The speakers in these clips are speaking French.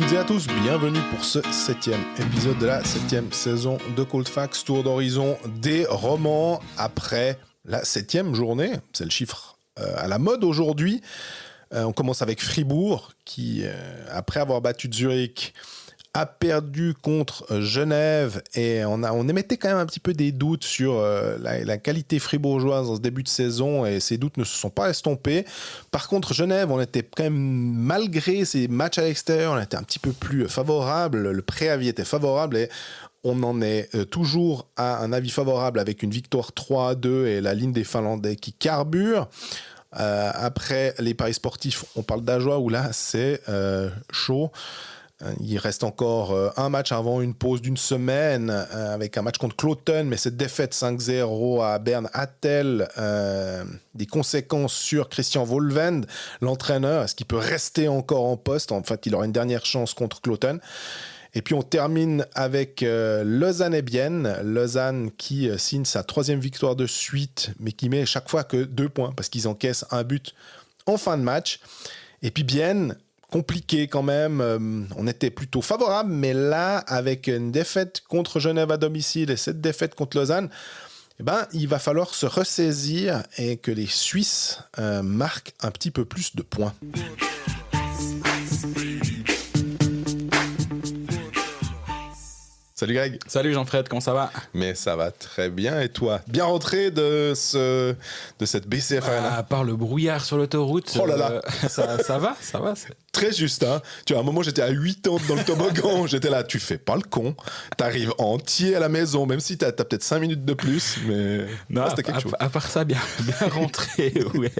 toutes et à tous, bienvenue pour ce 7e épisode de la 7e saison de Cold Facts, tour d'horizon des romans après la 7e journée. C'est le chiffre à la mode aujourd'hui. On commence avec Fribourg qui, après avoir battu Zurich, a perdu contre Genève et on émettait quand même un petit peu des doutes sur la qualité fribourgeoise dans ce début de saison et ces doutes ne se sont pas estompés. Par contre, Genève, on était quand même, malgré ces matchs à l'extérieur, on était un petit peu plus favorable, le préavis était favorable et on en est toujours à un avis favorable avec une victoire 3-2 et la ligne des Finlandais qui carbure. Après les paris sportifs, on parle d'Ajoie où là c'est chaud. Il reste encore un match avant une pause d'une semaine avec un match contre Kloten, mais cette défaite 5-0 à Berne a-t-elle des conséquences sur Christian Volvend, l'entraîneur? Est-ce qu'il peut rester encore en poste? En fait, il aura une dernière chance contre Kloten. Et puis on termine avec Lausanne et Bienne. Lausanne qui signe sa 3e victoire de suite, mais qui met chaque fois que 2 points parce qu'ils encaissent un but en fin de match. Et puis Bienne, compliqué quand même, on était plutôt favorable, mais là, avec une défaite contre Genève à domicile et cette défaite contre Lausanne, il va falloir se ressaisir et que les Suisses marquent un petit peu plus de points. Salut Greg. Salut Jean-Fred, comment ça va? Mais ça va très bien, et toi? Bien rentré de cette BCF Arena? À part le brouillard sur l'autoroute, oh là là. Ça va. Très juste, hein. Tu vois, à un moment, j'étais à 80 dans le toboggan, j'étais là, tu fais pas le con, t'arrives entier à la maison, même si t'as peut-être 5 minutes de plus, mais non, c'était quelque chose. À part ça, bien rentré, ouais.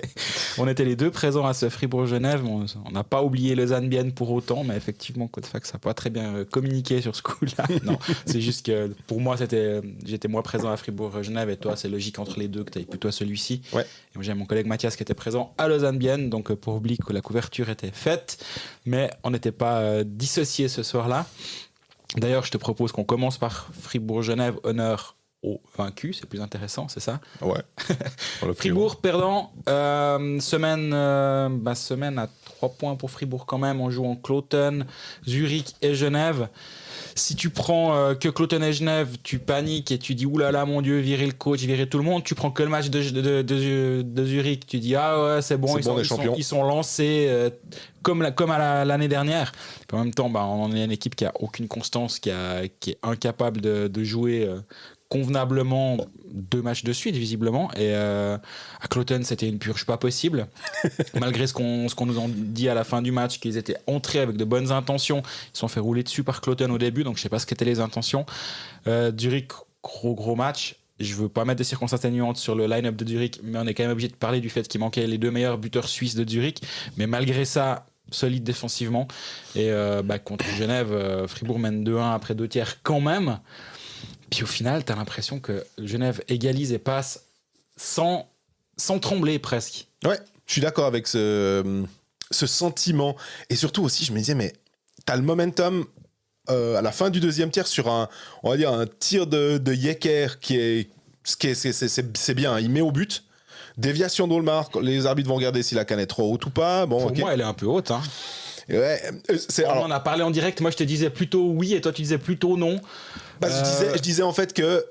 On était les deux présents à ce Fribourg-Genève, on n'a pas oublié Lausanne-Bienne pour autant, mais effectivement, Cold Facts n'a pas très bien communiqué sur ce coup-là. Non, c'est juste que pour moi, j'étais moi présent à Fribourg-Genève et toi, c'est logique entre les deux que tu aies plutôt celui-ci. Ouais. Et moi, j'ai mon collègue Mathias qui était présent à Lausanne-Bienne, donc pour oublier que la couverture était faite. Mais on n'était pas dissociés ce soir-là. D'ailleurs, je te propose qu'on commence par Fribourg-Genève, honneur au vaincu. C'est plus intéressant, c'est ça? Ouais. Fribourg perdant. Semaine à 3 points pour Fribourg quand même. On joue en Kloten, Zurich et Genève. Si tu prends que Kloten et Genève, tu paniques et tu dis oulala mon Dieu, virer le coach, virer tout le monde. Tu prends que le match de Zurich, tu dis ah ouais c'est bon, ils sont lancés comme l'année dernière. Puis en même temps, on est une équipe qui a aucune constance, qui est incapable de jouer convenablement 2 matchs de suite visiblement, et à Kloten c'était une purge pas possible malgré ce qu'on nous a dit à la fin du match, qu'ils étaient entrés avec de bonnes intentions. Ils se sont fait rouler dessus par Kloten au début, donc je sais pas ce qu'étaient les intentions. Zurich, gros match. Je veux pas mettre des circonstances atténuantes sur le line-up de Zurich, mais on est quand même obligé de parler du fait qu'il manquait les 2 meilleurs buteurs suisses de Zurich, mais malgré ça solide défensivement. Et contre Genève, Fribourg mène 2-1 après 2 tiers quand même. Puis au final, t'as l'impression que Genève égalise et passe sans trembler presque. Ouais, je suis d'accord avec ce sentiment. Et surtout aussi, je me disais, mais t'as le momentum à la fin du 2e tiers sur un tir de Yecker c'est bien, il met au but. Déviation d'Olmar, les arbitres vont regarder si la canne est trop haute ou pas. Bon, pour moi, elle est un peu haute, hein. Ouais, on en a parlé en direct, moi je te disais plutôt oui et toi tu disais plutôt non. Je disais en fait que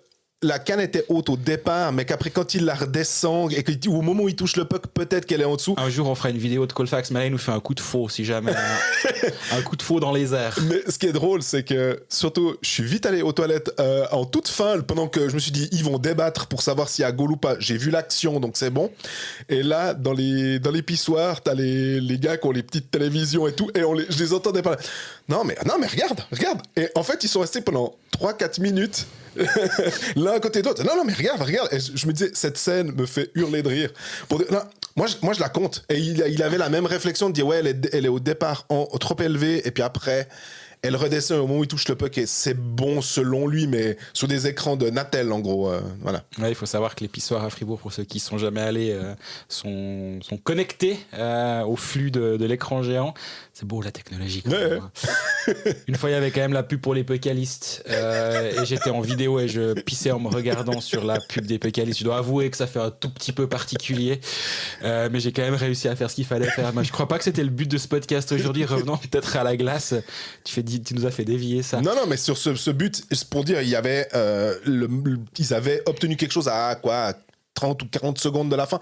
la canne était haute au départ, mais qu'après quand il la redescend et au moment où il touche le puck, peut-être qu'elle est en dessous. Un jour on fera une vidéo de Cold Facts, mais là il nous fait un coup de faux si jamais. Un coup de faux dans les airs. Mais ce qui est drôle, c'est que surtout je suis vite allé aux toilettes en toute fin, pendant que je me suis dit ils vont débattre pour savoir s'il y a goal ou pas. J'ai vu l'action, donc c'est bon. Et là dans les pissoirs, t'as les gars qui ont les petites télévisions et tout, et je les entendais pas. Non mais regarde. Et en fait ils sont restés pendant 3-4 minutes l'un à côté de l'autre. Non mais regarde. Et je me disais, cette scène me fait hurler de rire. Moi je la compte. Et il avait la même réflexion de dire ouais, elle est au départ trop élevée, et puis après Elle redescend au moment où il touche le puck et c'est bon selon lui, mais sur des écrans de Natel, en gros. Voilà. Ouais, il faut savoir que les pissoirs à Fribourg, pour ceux qui ne sont jamais allés, sont connectés au flux de l'écran géant. C'est beau la technologie. Quand même, hein. Une fois, il y avait quand même la pub pour les puckalistes et j'étais en vidéo et je pissais en me regardant sur la pub des puckalistes. Je dois avouer que ça fait un tout petit peu particulier, mais j'ai quand même réussi à faire ce qu'il fallait faire. Mais je crois pas que c'était le but de ce podcast aujourd'hui. Revenons peut-être à la glace. Tu nous as fait dévier ça. Non, mais sur ce but, c'est pour dire, il y avait, ils avaient obtenu quelque chose à quoi 30 ou 40 secondes de la fin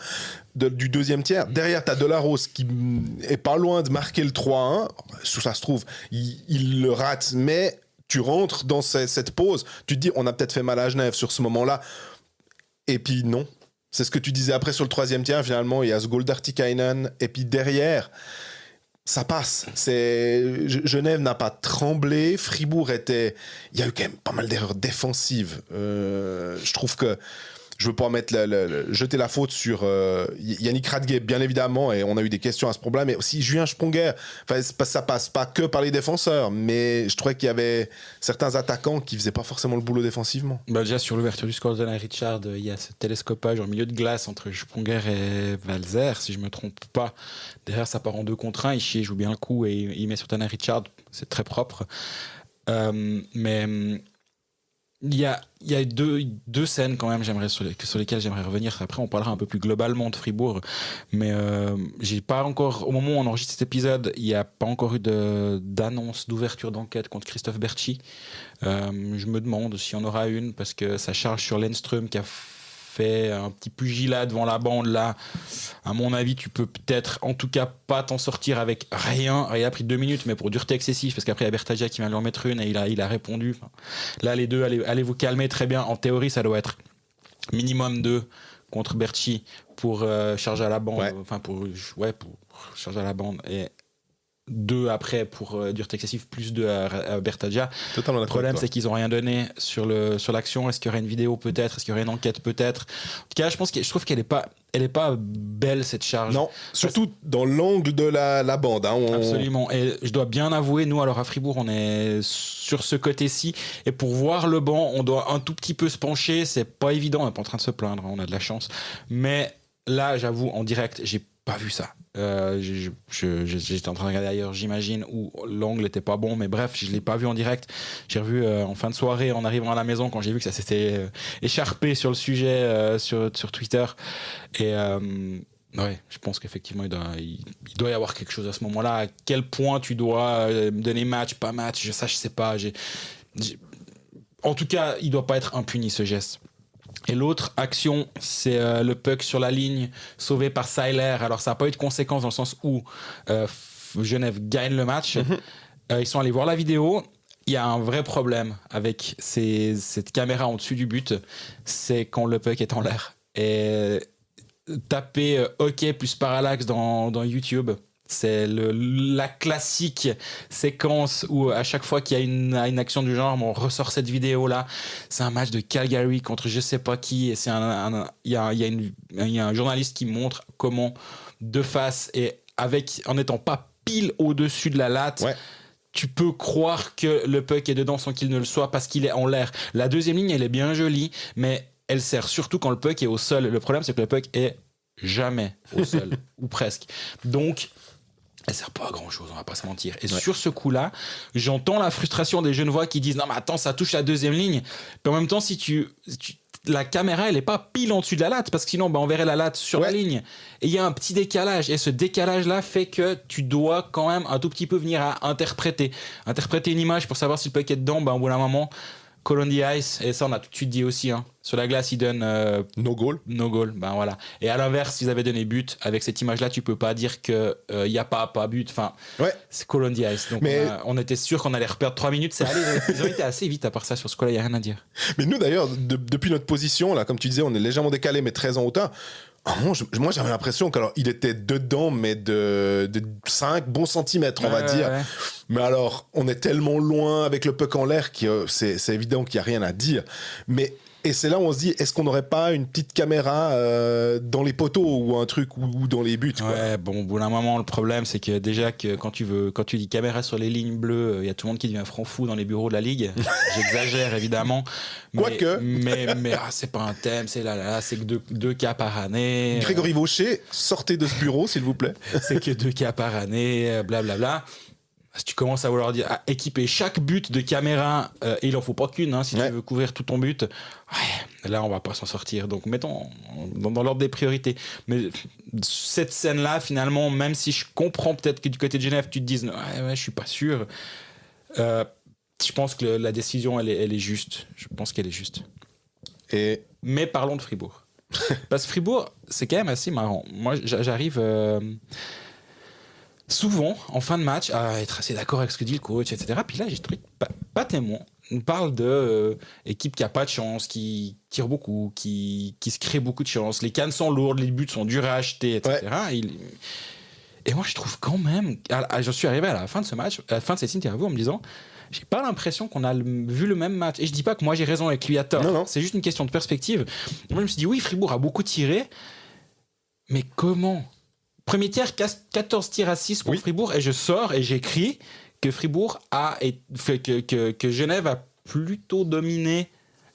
du deuxième tiers. Derrière, tu as Delarose qui est pas loin de marquer le 3-1. Ça se trouve, il le rate, mais tu rentres dans cette pause. Tu te dis, on a peut-être fait mal à Genève sur ce moment-là. Et puis non. C'est ce que tu disais après sur le troisième tiers. Finalement, il y a ce goal d'Artikainen. Et puis derrière, ça passe. Genève n'a pas tremblé. Fribourg était... Il y a eu quand même pas mal d'erreurs défensives. Je trouve que... Je veux pas jeter la faute sur Yannick Radgé, bien évidemment, et on a eu des questions à ce problème, mais aussi Julien Sponger. Enfin, ça passe pas que par les défenseurs, mais je trouvais qu'il y avait certains attaquants qui faisaient pas forcément le boulot défensivement. Bah déjà, sur l'ouverture du score de Richard, il y a ce télescopage en milieu de glace entre Sponger et Valzer, si je me trompe pas. Derrière, ça part en 2 contre 1, il joue bien le coup et il met sur Tanner Richard, c'est très propre. Mais... Il y a deux scènes quand même sur lesquelles j'aimerais revenir. Après, on parlera un peu plus globalement de Fribourg. Mais j'ai pas encore, au moment où on enregistre cet épisode, il n'y a pas encore eu d'annonce d'ouverture d'enquête contre Christophe Berchi. Je me demande s'il y en aura une, parce que ça charge sur Lennström qui a fait un petit pugilat devant la bande là. À mon avis, tu peux peut-être en tout cas pas t'en sortir avec rien. Il a pris 2 minutes, mais pour dureté excessive, parce qu'après il y a Bertagia qui vient lui en mettre une et il a répondu. Enfin, là, les deux, allez vous calmer, très bien. En théorie, ça doit être minimum 2 contre Berchi pour charger à la bande. Ouais. Enfin, pour charger à la bande. Et 2 après pour dureté excessive, plus 2 à Bertagia. Totalement d'accord. Le problème, c'est qu'ils n'ont rien donné sur l'action. Est-ce qu'il y aurait une vidéo peut-être? Est-ce qu'il y aurait une enquête peut-être? En tout cas, je trouve qu'elle n'est pas belle cette charge. Non, surtout dans l'angle de la bande. Hein, Absolument. Et je dois bien avouer, nous, alors à Fribourg, on est sur ce côté-ci. Et pour voir le banc, on doit un tout petit peu se pencher. C'est pas évident. On n'est pas en train de se plaindre. On a de la chance. Mais là, j'avoue, en direct, j'ai pas vu ça. J'étais en train de regarder ailleurs, j'imagine, où l'angle était pas bon, mais bref, je l'ai pas vu en direct. J'ai revu en fin de soirée en arrivant à la maison quand j'ai vu que ça s'était écharpé sur le sujet sur Twitter. Et ouais, je pense qu'effectivement il doit y avoir quelque chose à ce moment-là. À quel point tu dois me donner match, pas match, je sais pas. En tout cas, il doit pas être impuni ce geste. Et l'autre action, c'est le puck sur la ligne sauvé par Seiler. Alors ça n'a pas eu de conséquences dans le sens où Genève gagne le match. Ils sont allés voir la vidéo. Il y a un vrai problème avec cette caméra en dessus du but, c'est quand le puck est en l'air. Et taper hockey plus parallaxe dans YouTube, c'est la classique séquence où à chaque fois qu'il y a une action du genre, on ressort cette vidéo-là. C'est un match de Calgary contre je sais pas qui. Et il y a un journaliste qui montre comment, de face et en n'étant pas pile au-dessus de la latte, ouais, tu peux croire que le puck est dedans sans qu'il ne le soit parce qu'il est en l'air. La deuxième ligne, elle est bien jolie, mais elle sert surtout quand le puck est au sol. Le problème, c'est que le puck est jamais au sol, ou presque. Donc, elle sert pas à grand chose, on va pas se mentir. Et sur ce coup-là, j'entends la frustration des Genevois qui disent non mais attends, ça touche la deuxième ligne. Puis en même temps, si la caméra elle est pas pile en dessus de la latte, parce que sinon on verrait la latte sur la ligne. Et il y a un petit décalage, et ce décalage là fait que tu dois quand même un tout petit peu venir à interpréter une image pour savoir si le puck est dedans. Au bout d'un moment, call on the ice, et ça on a tout de suite dit aussi, hein. Sur la glace, ils donnent no goal. Voilà. Et à l'inverse, s'ils avaient donné but, avec cette image-là, tu peux pas dire que y a pas but. Enfin, c'est call on the ice. Donc on était sûr qu'on allait reperdre 3 minutes. Ils ont été assez vite à part ça sur ce coup-là. Il y a rien à dire. Mais nous d'ailleurs, depuis notre position là, comme tu disais, on est légèrement décalé, mais très en hauteur. Moi j'avais l'impression qu'il était dedans, mais de 5 bons centimètres, on va dire. Ouais. Mais alors, on est tellement loin avec le puck en l'air que c'est évident qu'il n'y a rien à dire. Mais Et c'est là où on se dit, est-ce qu'on n'aurait pas une petite caméra dans les poteaux ou un truc ou dans les buts, quoi. Ouais, bon, au bout d'un moment, le problème, c'est que déjà que quand tu dis caméra sur les lignes bleues, il y a tout le monde qui devient franc fou dans les bureaux de la Ligue. J'exagère, évidemment. Quoique. Mais c'est pas un thème, c'est c'est que deux cas par année. Grégory Vaucher, sortez de ce bureau, s'il vous plaît. C'est que 2 cas par année, blablabla. Si tu commences à vouloir dire, équiper chaque but de caméra, et il en faut pas qu'une, hein, si tu veux couvrir tout ton but, là on va pas s'en sortir. Donc mettons dans l'ordre des priorités. Mais cette scène-là, finalement, même si je comprends peut-être que du côté de Genève, tu te dises, ouais, je suis pas sûr. Je pense que la décision, elle est juste. Je pense qu'elle est juste. Mais parlons de Fribourg. Parce que Fribourg, c'est quand même assez marrant. Moi, j'arrive souvent, en fin de match, à être assez d'accord avec ce que dit le coach, etc. Puis là, j'ai trouvé pas tellement. On parle de équipe qui a pas de chance, qui tire beaucoup, qui se crée beaucoup de chance. Les cannes sont lourdes, les buts sont durs à acheter, etc. Ouais. Et moi, je trouve quand même... Je suis arrivé à la fin de ce match, à la fin de cette interview, en me disant... J'ai pas l'impression qu'on a vu le même match. Et je dis pas que moi j'ai raison et que lui a tort. Non. C'est juste une question de perspective. Moi je me suis dit, oui, Fribourg a beaucoup tiré, mais comment ? Premier tiers, 14 tirs à 6 pour Fribourg, et je sors et j'écris que Fribourg que Genève a plutôt dominé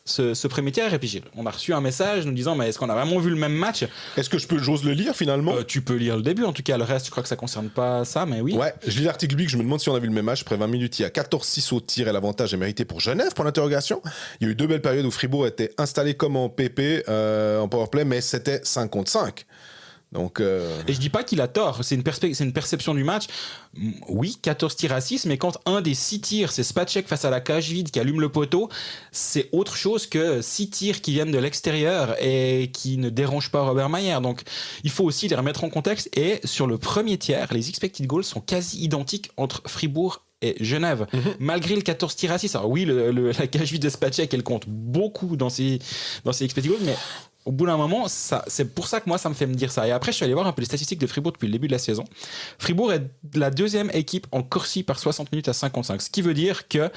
ce premier tiers. Et puis on a reçu un message nous disant, mais est-ce qu'on a vraiment vu le même match ? Est-ce que j'ose le lire finalement ? Tu peux lire le début, en tout cas. Le reste, je crois que ça concerne pas ça, mais oui. Ouais, je lis l'article public, je me demande si on a vu le même match. Après 20 minutes, il y a 14-6 au tir et l'avantage est mérité pour Genève, pour l'interrogation. Il y a eu 2 belles périodes où Fribourg était installé comme en PP, en powerplay, mais c'était 5 contre 5. Donc Et je dis pas qu'il a tort, c'est une perception du match. Oui, 14 tirs à 6, mais quand un des 6 tirs, c'est Spacek face à la cage vide qui allume le poteau, c'est autre chose que 6 tirs qui viennent de l'extérieur et qui ne dérangent pas Robert Mayer. Donc il faut aussi les remettre en contexte. Et sur le premier tiers, les expected goals sont quasi identiques entre Fribourg et Genève, malgré le 14 tirs à 6. Alors oui, la cage vide de Spacek, elle compte beaucoup dans ses expected goals, mais au bout d'un moment, c'est pour ça que moi, ça me fait me dire ça. Et après, je suis allé voir un peu les statistiques de Fribourg depuis le début de la saison. Fribourg est la 2e équipe en Corsi par 60 minutes à 55. Ce qui veut dire que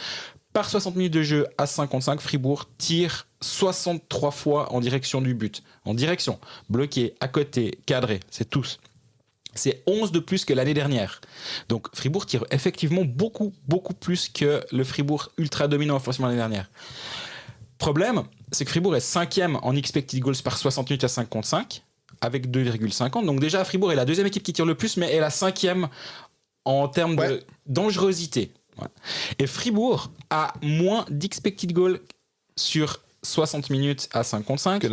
par 60 minutes de jeu à 55, Fribourg tire 63 fois en direction du but. En direction, bloqué, à côté, cadré, c'est tous. C'est 11 de plus que l'année dernière. Donc Fribourg tire effectivement beaucoup, beaucoup plus que le Fribourg ultra dominant offensivement l'année dernière. Problème, c'est que Fribourg est 5e en expected goals par 60 minutes à 5 contre 5, avec 2,50. Donc déjà, Fribourg est la 2e équipe qui tire le plus, mais est la 5e en termes de dangerosité. Ouais. Et Fribourg a moins d'expected goals sur 60 minutes à 5 contre 5 que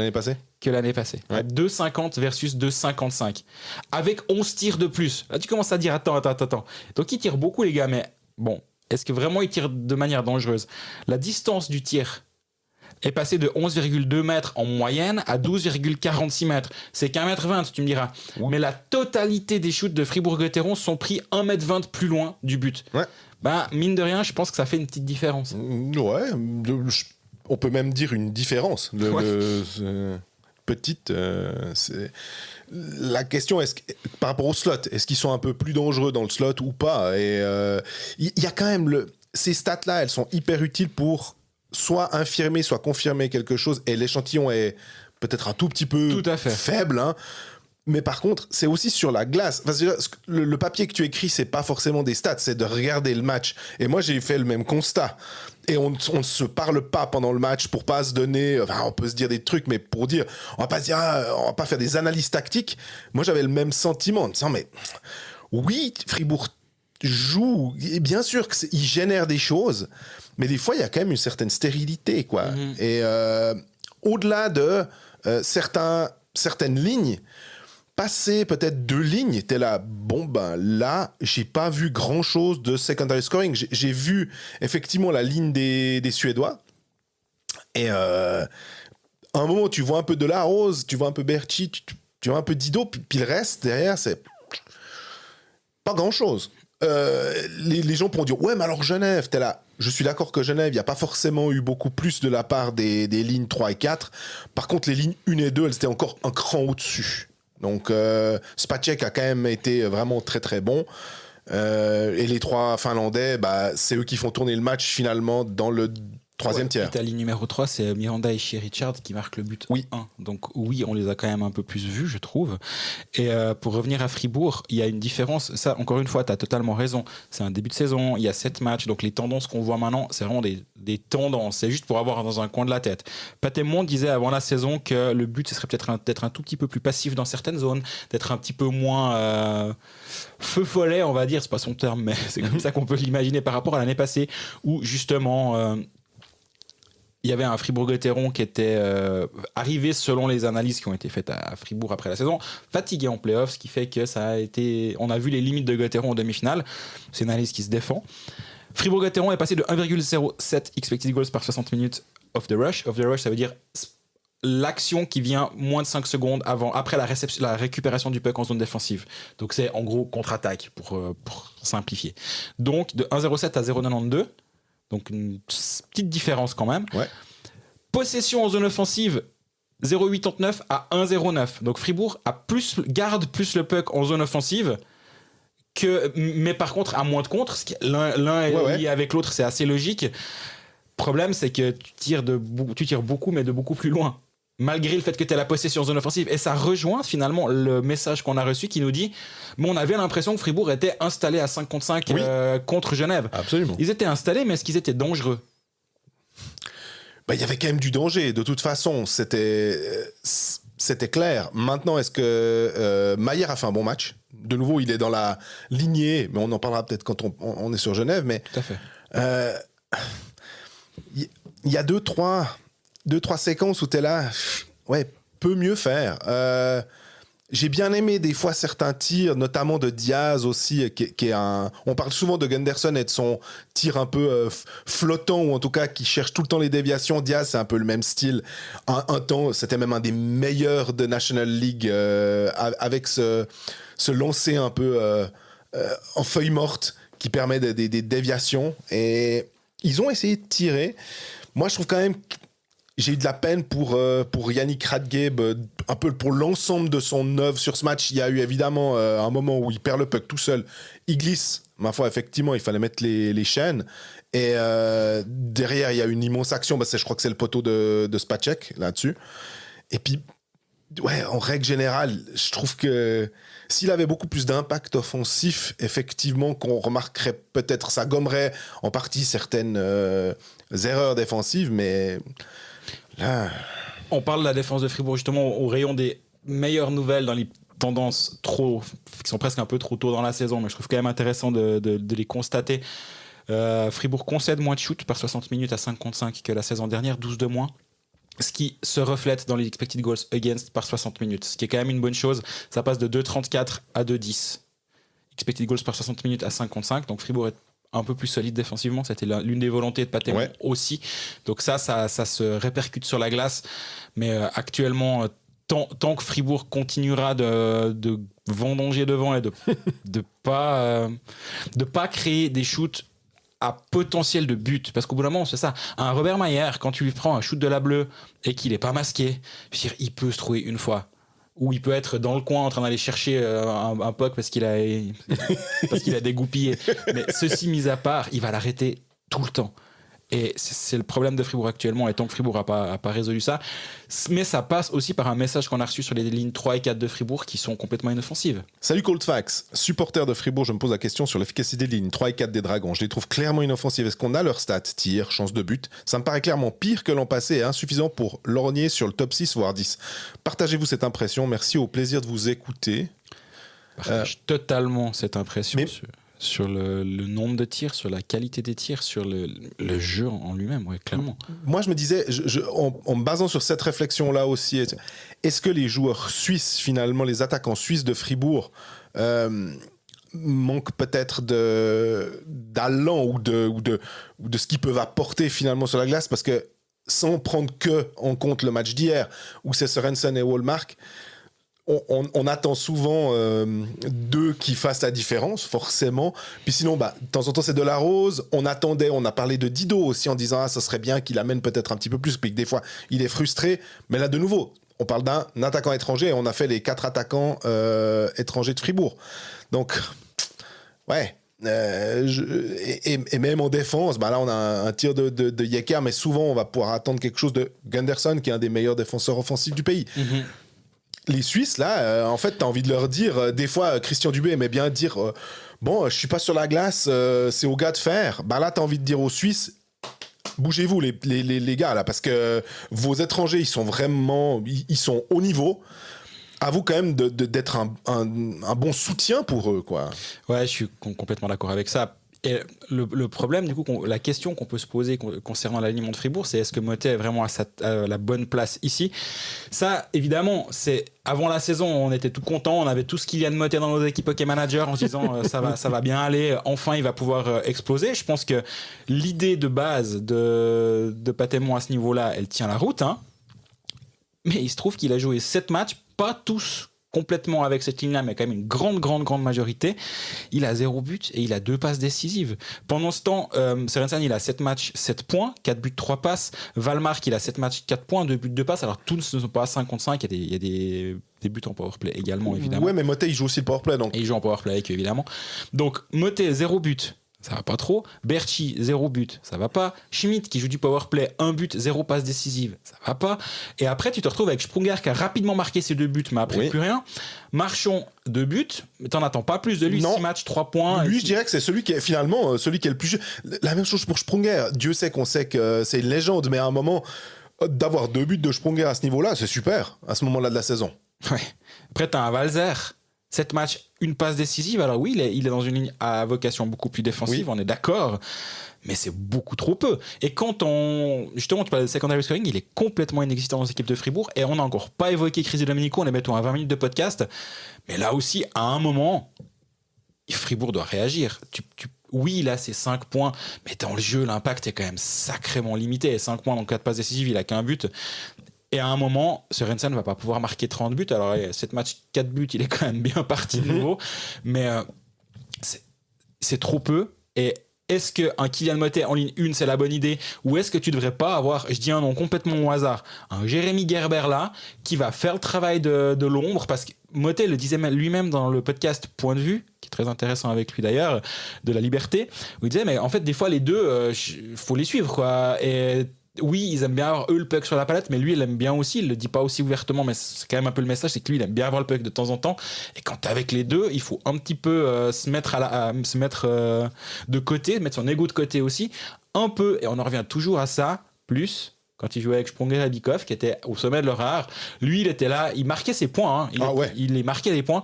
l'année passée. Ouais. 2,50 versus 2,55. Avec 11 tirs de plus. Là, tu commences à dire, attends. Donc, ils tirent beaucoup, les gars, mais bon, est-ce que vraiment ils tirent de manière dangereuse ? La distance du tir est passé de 11,2 mètres en moyenne à 12,46 mètres. C'est qu'1,20 m, tu me diras. Ouais. Mais la totalité des shoots de Fribourg-Gotteron sont pris 1,20 m plus loin du but. Ouais. Mine de rien, je pense que ça fait une petite différence. Ouais, on peut même dire une différence. Petite. La question est par rapport au slot, est-ce qu'ils sont un peu plus dangereux dans le slot ou pas ? Et il y a quand même ces stats-là, elles sont hyper utiles pour soit infirmer, soit confirmer quelque chose, et l'échantillon est peut-être un tout petit peu faible, hein. Mais par contre, c'est aussi sur la glace. Enfin, le papier que tu écris, c'est pas forcément des stats, c'est de regarder le match. Et moi, j'ai fait le même constat. Et on ne se parle pas pendant le match pour pas se donner... Enfin, on peut se dire des trucs, mais pour dire... On va pas faire des analyses tactiques. Moi, j'avais le même sentiment en disant, mais... Oui, Fribourg joue, et bien sûr qu'il génère des choses, mais des fois, il y a quand même une certaine stérilité, quoi. Et au-delà de certaines lignes, passer peut-être 2 lignes, t'es là, là, j'ai pas vu grand-chose de secondary scoring. J'ai vu effectivement la ligne des Suédois, et à un moment, tu vois un peu de la Rose, tu vois un peu Berchi, tu vois un peu Dido, puis le reste, derrière, c'est pas grand-chose. Les gens pourront dire, ouais, mais alors Genève, t'es là. Je suis d'accord que Genève, il n'y a pas forcément eu beaucoup plus de la part des lignes 3 et 4. Par contre, les lignes 1 et 2, elles étaient encore un cran au-dessus. Donc, Spacek a quand même été vraiment très très bon. Et les 3 Finlandais, c'est eux qui font tourner le match finalement dans le troisième tiers. Italie numéro 3, c'est Miranda et Shea Richard qui marquent le but 1. Donc oui, on les a quand même un peu plus vus, je trouve. Et pour revenir à Fribourg, il y a une différence. Ça, encore une fois, tu as totalement raison. C'est un début de saison, il y a 7 matchs. Donc les tendances qu'on voit maintenant, c'est vraiment des tendances. C'est juste pour avoir dans un coin de la tête. Patémon disait avant la saison que le but, ce serait peut-être d'être un tout petit peu plus passif dans certaines zones, d'être un petit peu moins feu follet, on va dire. C'est pas son terme, mais c'est comme ça qu'on peut l'imaginer par rapport à l'année passée, où justement... il y avait un Fribourg-Gotteron qui était arrivé, selon les analyses qui ont été faites à Fribourg après la saison, fatigué en playoffs, ce qui fait que ça a été... On a vu les limites de Gotteron en demi-finale. C'est une analyse qui se défend. Fribourg-Gotteron est passé de 1,07 expected goals par 60 minutes off the rush. Off the rush, ça veut dire l'action qui vient moins de 5 secondes après la récupération du puck en zone défensive. Donc c'est en gros contre-attaque, pour simplifier. Donc de 1,07 à 0,92. Donc une petite différence quand même. Ouais. Possession en zone offensive, 0,89 à 1,09. Donc Fribourg garde plus le puck en zone offensive, mais par contre à moins de contre. L'un est lié avec l'autre, c'est assez logique. Problème, c'est que tu tires beaucoup, mais de beaucoup plus loin. Malgré le fait que tu as la possession en zone offensive. Et ça rejoint finalement le message qu'on a reçu qui nous dit on avait l'impression que Fribourg était installé à 5 contre 5 contre Genève. Absolument. Ils étaient installés, mais est-ce qu'ils étaient dangereux ? Il y avait quand même du danger. De toute façon, c'était clair. Maintenant, est-ce que Maillère a fait un bon match ? De nouveau, il est dans la lignée, mais on en parlera peut-être quand on est sur Genève. Mais tout à fait. Il y a deux, trois séquences où tu es là, peut mieux faire. J'ai bien aimé des fois certains tirs, notamment de Diaz aussi, qui est on parle souvent de Gunderson et de son tir un peu flottant, ou en tout cas qui cherche tout le temps les déviations. Diaz, c'est un peu le même style. Un temps, c'était même un des meilleurs de National League, avec ce lancer un peu en feuille morte qui permet des déviations. Et ils ont essayé de tirer. Moi, je trouve quand même... J'ai eu de la peine pour Yannick Radgeb, un peu pour l'ensemble de son œuvre sur ce match. Il y a eu évidemment un moment où il perd le puck tout seul. Il glisse. Ma foi, effectivement, il fallait mettre les chaînes. Et derrière, il y a une immense action. Je crois que c'est le poteau de Spacek, là-dessus. Et puis, en règle générale, je trouve que s'il avait beaucoup plus d'impact offensif, effectivement, qu'on remarquerait peut-être, ça gommerait en partie certaines erreurs défensives, mais... Là... On parle de la défense de Fribourg justement au rayon des meilleures nouvelles dans les tendances qui sont presque un peu trop tôt dans la saison, mais je trouve quand même intéressant de les constater. Fribourg concède moins de shoots par 60 minutes à 5 contre 5 que la saison dernière, 12 de moins. Ce qui se reflète dans les expected goals against par 60 minutes, ce qui est quand même une bonne chose. Ça passe de 2,34 à 2,10. Expected goals par 60 minutes à 5 contre 5, donc Fribourg est un peu plus solide défensivement, c'était l'une des volontés de Patémon aussi. Donc ça se répercute sur la glace. Mais actuellement, tant que Fribourg continuera de vendanger devant et de pas créer des shoots à potentiel de but, parce qu'au bout d'un moment, c'est ça. Un Robert Maillère, quand tu lui prends un shoot de la bleue et qu'il n'est pas masqué, je veux dire, il peut se trouver une fois. Ou il peut être dans le coin en train d'aller chercher un puck parce qu'il a dégoupillé. Mais ceci mis à part, il va l'arrêter tout le temps. Et c'est le problème de Fribourg actuellement. Et tant que Fribourg n'a pas résolu ça. Mais ça passe aussi par un message qu'on a reçu sur les lignes 3 et 4 de Fribourg qui sont complètement inoffensives. Salut Coldfax, supporter de Fribourg, je me pose la question sur l'efficacité des lignes 3 et 4 des Dragons. Je les trouve clairement inoffensives. Est-ce qu'on a leurs stats, tir, chance de but ? Ça me paraît clairement pire que l'an passé et insuffisant pour lorgner sur le top 6 voire 10. Partagez-vous cette impression. Merci, au plaisir de vous écouter. Partage totalement cette impression. Mais... sur le nombre de tirs, sur la qualité des tirs, sur le jeu en lui-même, clairement. Moi, je me disais, en me basant sur cette réflexion-là aussi, est-ce que les joueurs suisses, finalement, les attaquants suisses de Fribourg, manquent peut-être d'allant ou de ce qu'ils peuvent apporter finalement sur la glace ? Parce que sans prendre en compte le match d'hier, où c'est Sørensen et Wallmark, on attend souvent d'eux qui fassent la différence, forcément. Puis sinon, de temps en temps, c'est de la rose. On a parlé de Dido aussi en disant ça serait bien qu'il amène peut-être un petit peu plus, puis que des fois, il est frustré. Mais là, de nouveau, on parle d'un attaquant étranger et on a fait les 4 attaquants étrangers de Fribourg. Donc, Et même en défense, là on a un tir de Yecker, mais souvent on va pouvoir attendre quelque chose de Gunderson, qui est un des meilleurs défenseurs offensifs du pays. Les Suisses, là, en fait, t'as envie de leur dire, des fois, Christian Dubé aimait bien dire, bon, je suis pas sur la glace, c'est aux gars de faire. Là, t'as envie de dire aux Suisses, bougez-vous les gars, là, parce que vos étrangers, ils sont vraiment, ils sont au niveau. À vous quand même d'être un bon soutien pour eux, quoi. Ouais, je suis complètement d'accord avec ça. Et le problème, du coup, la question qu'on peut se poser concernant l'alignement de Fribourg, c'est est-ce que Motet est vraiment à la bonne place ici ? Ça, évidemment, c'est avant la saison, on était tout contents, on avait tout ce Kylian Motet dans nos équipes hockey manager en se disant ça va bien aller, enfin il va pouvoir exploser. Je pense que l'idée de base de Patémon à ce niveau-là, elle tient la route, hein. Mais il se trouve qu'il a joué 7 matchs, pas tous complètement avec cette ligne-là, mais quand même une grande majorité. Il a 0 but et il a 2 passes décisives. Pendant ce temps, Sørensen, il a 7 matchs, 7 points, 4 buts, 3 passes. Wallmark, il a 7 matchs, 4 points, 2 buts, 2 passes. Alors tous ne sont pas à 5 contre 5, il y a des buts en powerplay également, évidemment. Ouais, mais Motet, il joue aussi le powerplay. Donc. Et il joue en powerplay avec eux, évidemment. Donc Motet, 0 but. Ça va pas trop. Berchi, 0 but, ça va pas. Schmidt, qui joue du powerplay, 1 but, 0 passe décisive, ça va pas. Et après, tu te retrouves avec Sprunger qui a rapidement marqué ses 2 buts, mais après plus rien. Marchand, 2 buts, mais t'en attends pas plus de lui. 6 matchs, 3 points. Lui, je dirais que c'est celui qui est finalement celui qui est le plus. La même chose pour Sprunger. Dieu sait qu'on sait que c'est une légende, mais à un moment, d'avoir 2 buts de Sprunger à ce niveau-là, c'est super, à ce moment-là de la saison. Ouais. Après, t'as un Walzer. 7 matchs, une passe décisive. Alors oui, il est dans une ligne à vocation beaucoup plus défensive, on est d'accord, mais c'est beaucoup trop peu. Et quand justement, tu parles de secondary scoring, il est complètement inexistant dans l'équipe de Fribourg, et on n'a encore pas évoqué Chris Domenico, on est mettons à 20 minutes de podcast, mais là aussi, à un moment, Fribourg doit réagir. Oui, il a ses 5 points, mais dans le jeu, l'impact est quand même sacrément limité. 5 points dans 4 passes décisives, il a qu'un but. Et à un moment, Sørensen ne va pas pouvoir marquer 30 buts. Alors, 7 matchs, 4 buts, il est quand même bien parti de nouveau. Mais c'est trop peu. Et est-ce qu'un Kylian Motet en ligne 1, c'est la bonne idée ? Ou est-ce que tu ne devrais pas avoir, je dis un nom complètement au hasard, un Jérémy Gerber là, qui va faire le travail de l'ombre ? Parce que Motet le disait lui-même dans le podcast Point de vue, qui est très intéressant avec lui d'ailleurs, de la Liberté, où il disait, mais en fait, des fois, les deux, faut les suivre, quoi. Et oui, ils aiment bien avoir eux le puck sur la palette, mais lui, il aime bien aussi. Il le dit pas aussi ouvertement, mais c'est quand même un peu le message, c'est que lui, il aime bien avoir le puck de temps en temps. Et quand t'es avec les deux, il faut un petit peu se mettre de côté, mettre son ego de côté aussi, un peu. Et on en revient toujours à ça. Plus quand il jouait avec Sprunger et Bikoff, qui étaient au sommet de leur art, lui, il était là, il marquait ses points. Hein. Il marquait des points.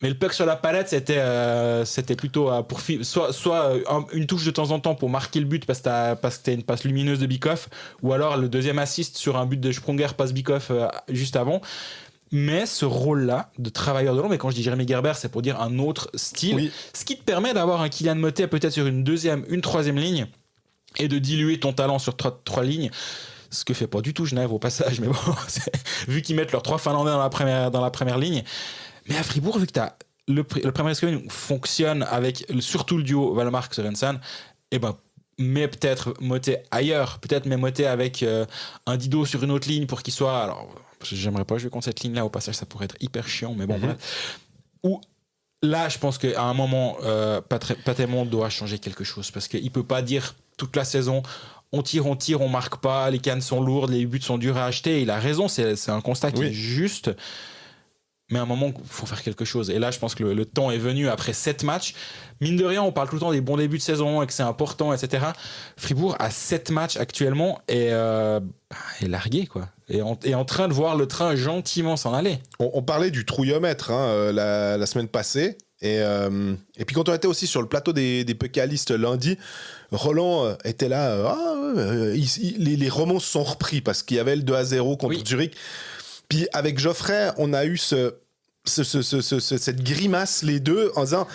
Mais le puck sur la palette, c'était plutôt pour soit une touche de temps en temps pour marquer le but parce que t'as une passe lumineuse de Bikoff, ou alors le deuxième assist sur un but de Sprunger passe Bikoff juste avant. Mais ce rôle-là de travailleur de l'ombre, et quand je dis Jérémy Gerber, c'est pour dire un autre style, ce qui te permet d'avoir un Kylian Motet peut-être sur une deuxième, une troisième ligne, et de diluer ton talent sur trois lignes. Ce que fait pas du tout Genève au passage, mais bon, vu qu'ils mettent leurs 3 Finlandais dans la première ligne. Mais à Fribourg, vu que le premier scoring fonctionne avec surtout le duo Wallmark-Sørensen, mets peut-être Motet ailleurs, peut-être mets Motet avec un Dido sur une autre ligne pour qu'il soit. Alors, j'aimerais pas jouer contre cette ligne-là, au passage, ça pourrait être hyper chiant, mais bon, bref. Ou là, je pense qu'à un moment, Patémon doit changer quelque chose parce qu'il peut pas dire toute la saison. On tire, on marque pas, les cannes sont lourdes, les buts sont durs à acheter. Il a raison, c'est un constat qui est juste. Mais à un moment, il faut faire quelque chose. Et là, je pense que le temps est venu après 7 matchs. Mine de rien, on parle tout le temps des bons débuts de saison et que c'est important, etc. Fribourg a 7 matchs actuellement et est largué, quoi. Et en train de voir le train gentiment s'en aller. On parlait du trouillomètre la semaine passée. Et puis quand on était aussi sur le plateau des Pécalistes lundi, Roland était là. Les romans se sont repris parce qu'il y avait le 2-0 contre Zurich. Puis avec Geoffrey, on a eu cette grimace les deux en disant,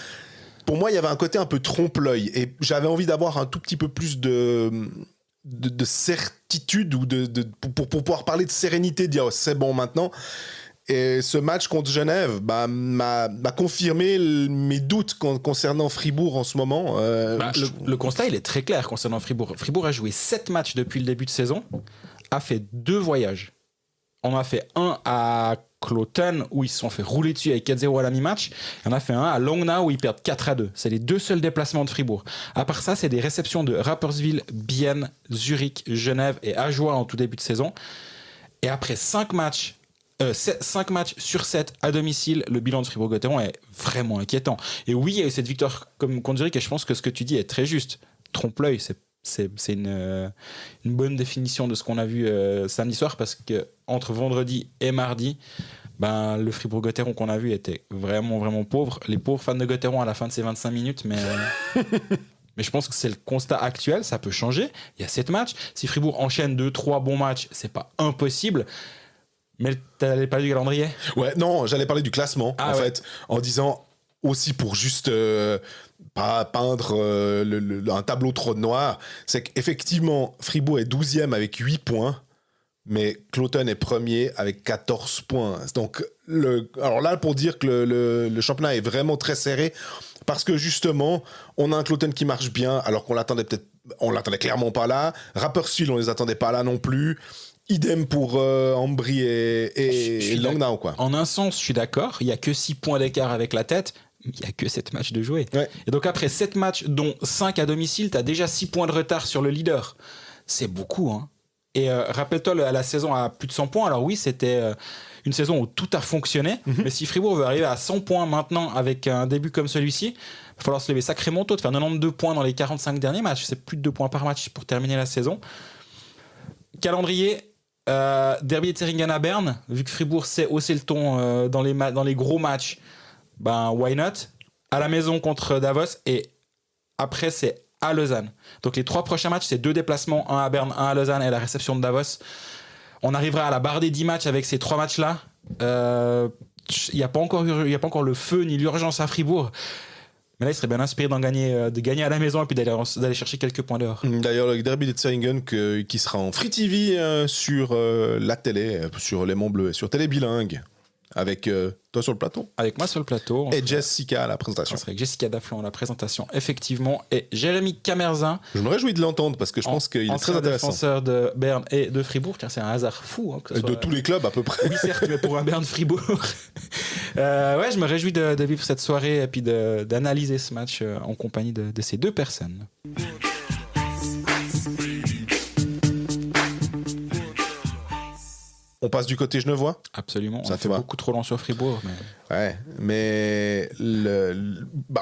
pour moi, il y avait un côté un peu trompe-l'œil et j'avais envie d'avoir un tout petit peu plus de certitude ou pour pouvoir parler de sérénité, de dire c'est bon maintenant. Et ce match contre Genève m'a confirmé mes doutes concernant Fribourg en ce moment. Le constat, il est très clair concernant Fribourg. Fribourg a joué 7 matchs depuis le début de saison, a fait 2 voyages. On a fait un à Cloton où ils se sont fait rouler dessus avec 4-0 à la mi-match. Il y en a fait un à Langnau où ils perdent 4-2. C'est les 2 seuls déplacements de Fribourg. À part ça, c'est des réceptions de Rapperswil, Bienne, Zurich, Genève et Ajoie en tout début de saison. Et après 5 matchs sur 7 à domicile, le bilan de Fribourg-Gotteron est vraiment inquiétant. Et oui, il y a eu cette victoire contre Zurich et je pense que ce que tu dis est très juste. Trompe-l'œil, c'est une bonne définition de ce qu'on a vu samedi soir parce qu'entre vendredi et mardi, le Fribourg-Gotteron qu'on a vu était vraiment, vraiment pauvre. Les pauvres fans de Gotteron à la fin de ces 25 minutes, mais je pense que c'est le constat actuel, ça peut changer. Il y a 7 matchs. Si Fribourg enchaîne 2-3 bons matchs, c'est pas impossible. Mais t'allais parler du calendrier ? Ouais, non, j'allais parler du classement, fait, en disant aussi pour juste pas peindre un tableau trop noir, c'est qu'effectivement, Fribourg est 12e avec 8 points, mais Cloton est premier avec 14 points. Donc, alors là, pour dire que le championnat est vraiment très serré, parce que justement, on a un Cloton qui marche bien, alors qu'on l'attendait clairement pas là. Rapperswil, on les attendait pas là non plus. Idem pour Ambry et Langnau, quoi. En un sens, je suis d'accord. Il n'y a que 6 points d'écart avec la tête. Il n'y a que 7 matchs de jouer. Ouais. Et donc après 7 matchs, dont 5 à domicile, tu as déjà 6 points de retard sur le leader. C'est beaucoup, hein. Et rappelle-toi, la saison à plus de 100 points. Alors oui, c'était une saison où tout a fonctionné. Mm-hmm. Mais si Fribourg veut arriver à 100 points maintenant avec un début comme celui-ci, il va falloir se lever sacrément tôt, de faire 92 points dans les 45 derniers matchs. C'est plus de 2 points par match pour terminer la saison. Calendrier... derby de Thüringen à Berne, vu que Fribourg sait hausser le ton dans les gros matchs, why not ? À la maison contre Davos et après c'est à Lausanne. Donc les 3 prochains matchs, c'est 2 déplacements, un à Berne, un à Lausanne et la réception de Davos. On arrivera à la barre des 10 matchs avec ces 3 matchs-là. Il n'y a pas encore le feu ni l'urgence à Fribourg. Mais là, il serait bien inspiré de gagner à la maison et puis d'aller chercher quelques points dehors. D'ailleurs, le derby de Thüringen qui sera en Free TV sur la télé, sur les Monts Bleus et sur Télé Bilingue, avec toi sur le plateau. Avec moi sur le plateau. Et Jessica à la présentation. On serait avec Jessica Daflon à la présentation, effectivement. Et Jérémy Camerzin. Je me réjouis de l'entendre parce que je pense qu'il est très intéressant. Défenseur de Berne et de Fribourg, car c'est un hasard fou. Hein, de tous les clubs à peu près. Oui, certes, mais pour un Berne-Fribourg. Ouais, je me réjouis de vivre cette soirée et puis d'analyser ce match en compagnie de ces 2 personnes. On passe du côté genevois ? Absolument. Ça fait beaucoup trop long sur Fribourg. Mais... Ouais, mais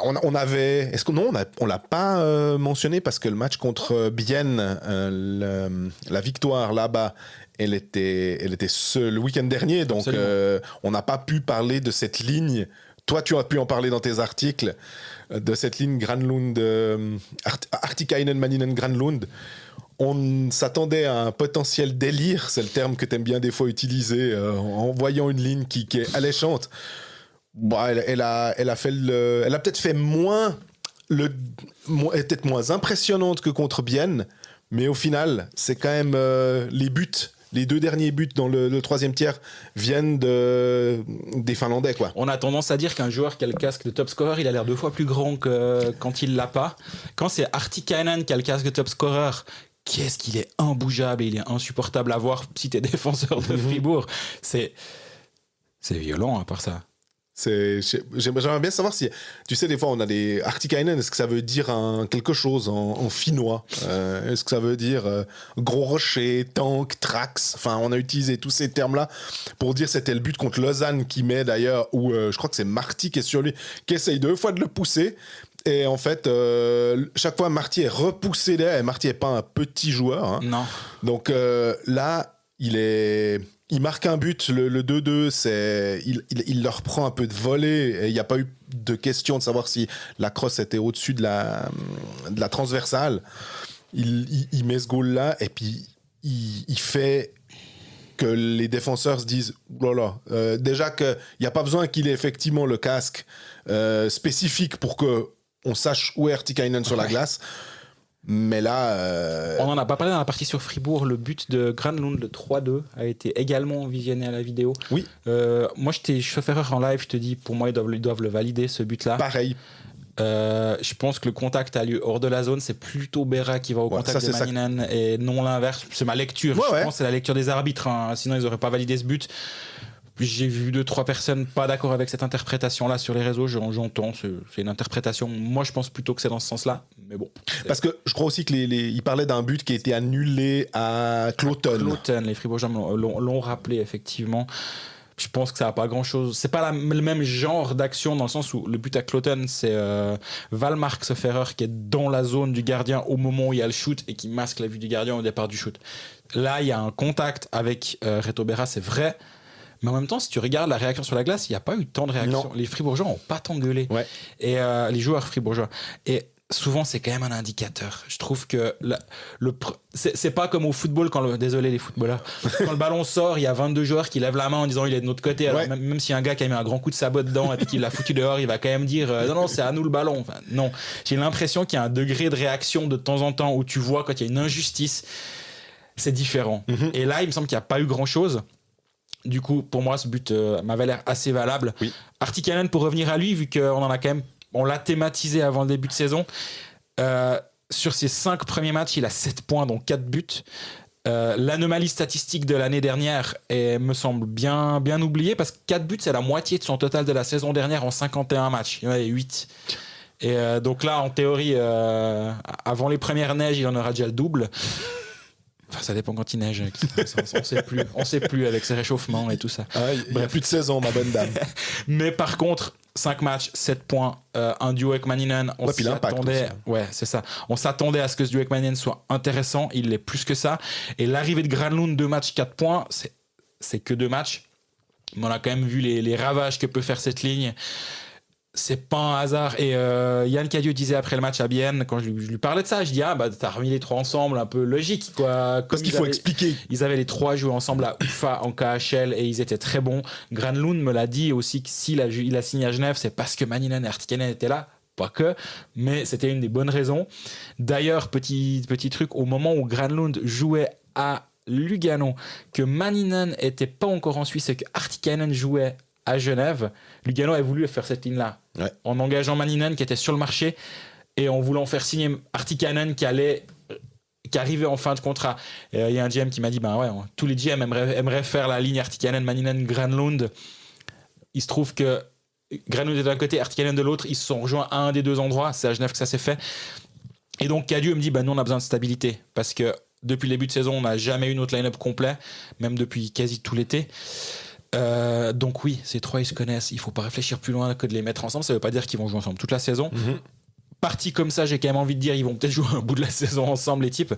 on avait... Est-ce que non, on l'a pas mentionné parce que le match contre Bienne, la victoire là-bas, elle était le week-end dernier, donc on n'a pas pu parler de cette ligne. Toi, tu as pu en parler dans tes articles de cette ligne Granlund, Artikainen, Maninen, Granlund. On s'attendait à un potentiel délire, c'est le terme que tu aimes bien des fois utiliser, en voyant une ligne qui est alléchante. Elle a peut-être fait peut-être moins impressionnante que contre Bienne, mais au final, c'est quand même les buts. Les 2 derniers buts dans le 3e tiers viennent des Finlandais, quoi. On a tendance à dire qu'un joueur qui a le casque de top scorer, il a l'air 2 fois plus grand que quand il l'a pas. Quand c'est Artikainen qui a le casque de top scorer, qu'est-ce qu'il est imbougeable et il est insupportable à voir si t'es défenseur de Fribourg. C'est violent à part ça. J'aimerais bien savoir si, tu sais, des fois on a des Artikainen, est-ce que ça veut dire quelque chose en finnois, est-ce que ça veut dire gros rocher, tank, trax, enfin on a utilisé tous ces termes-là pour dire c'était le but contre Lausanne qui met d'ailleurs, où je crois que c'est Marty qui est sur lui, qui essaye 2 fois de le pousser. Et en fait, chaque fois, Marty est repoussé derrière. Et Marty n'est pas un petit joueur. Hein. Non. Donc là, il marque un but. Le 2-2, il leur prend un peu de volée. Il n'y a pas eu de question de savoir si la crosse était au-dessus de la transversale. Il met ce goal-là. Et puis, il fait que les défenseurs se disent déjà qu'il n'y a pas besoin qu'il ait effectivement le casque spécifique pour que on sache où est Artikainen sur la glace. Mais là... On n'en a pas parlé dans la partie sur Fribourg. Le but de Granlund, le 3-2, a été également visionné à la vidéo. Oui. Moi, j'étais chauffeur en live. Je te dis, pour moi, ils doivent le valider, ce but-là. Pareil. Je pense que le contact a lieu hors de la zone. C'est plutôt Berra qui va au contact de Maninen et non l'inverse. C'est ma lecture. Je pense que c'est la lecture des arbitres. Hein. Sinon, ils n'auraient pas validé ce but. J'ai vu 2-3 personnes pas d'accord avec cette interprétation-là sur les réseaux. J'entends, c'est une interprétation. Moi, je pense plutôt que c'est dans ce sens-là. Mais bon. Parce que je crois aussi qu'il parlait d'un but qui a été annulé à Cloton. Cloton, les Fribourgeois l'ont rappelé, effectivement. Je pense que ça n'a pas grand-chose. C'est pas le même genre d'action dans le sens où le but à Cloton, c'est Valmark Soferer qui est dans la zone du gardien au moment où il y a le shoot et qui masque la vue du gardien au départ du shoot. Là, il y a un contact avec Reto Berra, c'est vrai. Mais en même temps, si tu regardes la réaction sur la glace, il n'y a pas eu tant de réactions. Non. Les Fribourgeois n'ont pas tant gueulé. Ouais. Et les joueurs fribourgeois. Et souvent, c'est quand même un indicateur. Je trouve que c'est pas comme au football, désolé les footballeurs, quand le ballon sort, il y a 22 joueurs qui lèvent la main en disant il est de notre côté. Alors, même si un gars qui a mis un grand coup de sabot dedans et puis qu'il l'a foutu dehors, il va quand même dire non, c'est à nous le ballon. Enfin, non, j'ai l'impression qu'il y a un degré de réaction de temps en temps où tu vois quand il y a une injustice, c'est différent. Et là, il me semble qu'il n'y a pas eu grand-chose. Du coup, pour moi, ce but m'avait l'air assez valable. Oui. Artikainen, pour revenir à lui, vu qu'on en a quand même, on l'a thématisé avant le début de saison, sur ses 5 premiers matchs, il a 7 points, donc 4 buts. L'anomalie statistique de l'année dernière me semble bien oubliée, parce que 4 buts, c'est la moitié de son total de la saison dernière en 51 matchs. Il y en avait 8. Et donc là, en théorie, avant les premières neiges, il en aura déjà le double. Enfin, ça dépend quand il neige. On sait plus avec ces réchauffements et tout ça. Ah, il n'y a plus de saison, ma bonne dame. Mais par contre, 5 matchs, 7 points, un duo avec Maninen. On s'y attendait. Ouais, c'est ça. On s'attendait à ce que ce duo avec Maninen soit intéressant. Il l'est plus que ça. Et l'arrivée de Granlund, 2 matchs, 4 points, c'est que 2 matchs. Mais on a quand même vu les ravages que peut faire cette ligne. C'est pas un hasard. Et Yann Cadieux disait après le match à Bienne, quand je lui parlais de ça, je dis t'as remis les 3 ensemble, un peu logique quoi. Parce qu'il faut expliquer. Ils avaient les 3 joués ensemble à UFA en KHL et ils étaient très bons. Granlund me l'a dit aussi que s'il a signé à Genève, c'est parce que Maninen et Artikainen étaient là. Pas que, mais c'était une des bonnes raisons. D'ailleurs, petit truc, au moment où Granlund jouait à Lugano, que Maninen était pas encore en Suisse et que Artikainen jouait à Genève, Lugano a voulu faire cette ligne-là, en engageant Maninen qui était sur le marché et en voulant faire signer Artikainen qui arrivait en fin de contrat. Il y a un GM qui m'a dit tous les GM aimeraient faire la ligne Artikainen, Maninen, Granlund. Il se trouve que Granlund est d'un côté, Artikainen de l'autre, ils se sont rejoints à un des 2 endroits, c'est à Genève que ça s'est fait. Et donc Cadieux me dit nous on a besoin de stabilité parce que depuis le début de saison on n'a jamais eu notre line-up complet, même depuis quasi tout l'été. Donc oui, ces 3 ils se connaissent, il faut pas réfléchir plus loin que de les mettre ensemble, ça veut pas dire qu'ils vont jouer ensemble toute la saison. Parti comme ça, j'ai quand même envie de dire ils vont peut-être jouer un bout de la saison ensemble les types,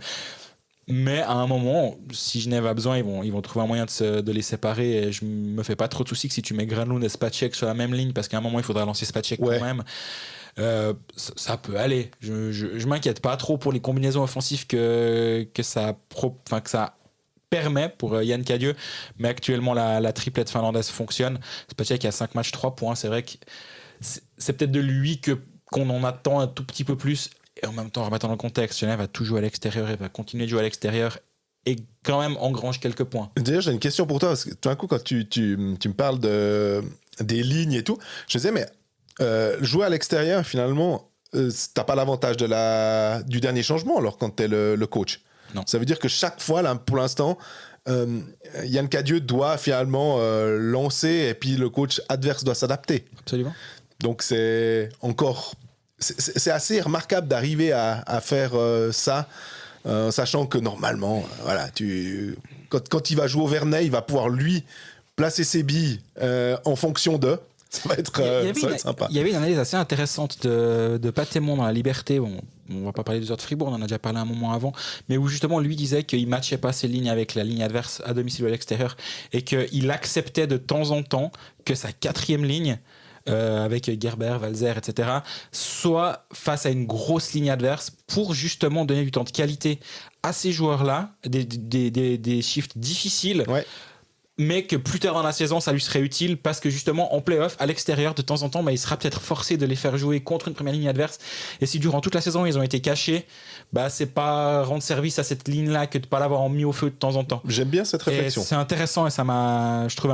mais à un moment, si Genève a besoin, ils vont trouver un moyen de les séparer et je me fais pas trop de soucis que si tu mets Granlund et Spacek sur la même ligne, parce qu'à un moment il faudra lancer Spacek quand même. Ça peut aller, je m'inquiète pas trop pour les combinaisons offensives que ça permet pour Yann Cadieux, mais actuellement la triplette finlandaise fonctionne. Spacek a 5 matchs, 3 points, c'est vrai que c'est peut-être de lui qu'on en attend un tout petit peu plus, et en même temps remettant dans le contexte, Genève va tout jouer à l'extérieur et va continuer de jouer à l'extérieur et quand même engrange quelques points. D'ailleurs, j'ai une question pour toi, parce que tout d'un coup quand tu me parles des lignes et tout, je me disais mais jouer à l'extérieur finalement t'as pas l'avantage du dernier changement alors quand t'es le coach. Non. Ça veut dire que chaque fois, là, pour l'instant, Yann Cadieux doit finalement lancer et puis le coach adverse doit s'adapter. Absolument. Donc c'est assez remarquable d'arriver à faire ça, sachant que normalement, quand il va jouer au Vernet, il va pouvoir lui placer ses billes en fonction de. Ça va être sympa. Il y avait une analyse assez intéressante de Patémon dans La Liberté. Bon, on va pas parler des autres Fribourg, on en a déjà parlé un moment avant, mais où justement lui disait qu'il matchait pas ses lignes avec la ligne adverse à domicile ou à l'extérieur et qu'il acceptait de temps en temps que sa 4e ligne, avec Gerber, Valzer, etc., soit face à une grosse ligne adverse pour justement donner du temps de qualité à ces joueurs-là, des shifts difficiles. Ouais. Mais que plus tard dans la saison, ça lui serait utile parce que justement, en play-off, à l'extérieur, de temps en temps, il sera peut-être forcé de les faire jouer contre une première ligne adverse. Et si durant toute la saison, ils ont été cachés, c'est pas rendre service à cette ligne-là que de pas l'avoir mis au feu de temps en temps. J'aime bien cette réflexion. Et c'est intéressant et ça m'a... Je trouve...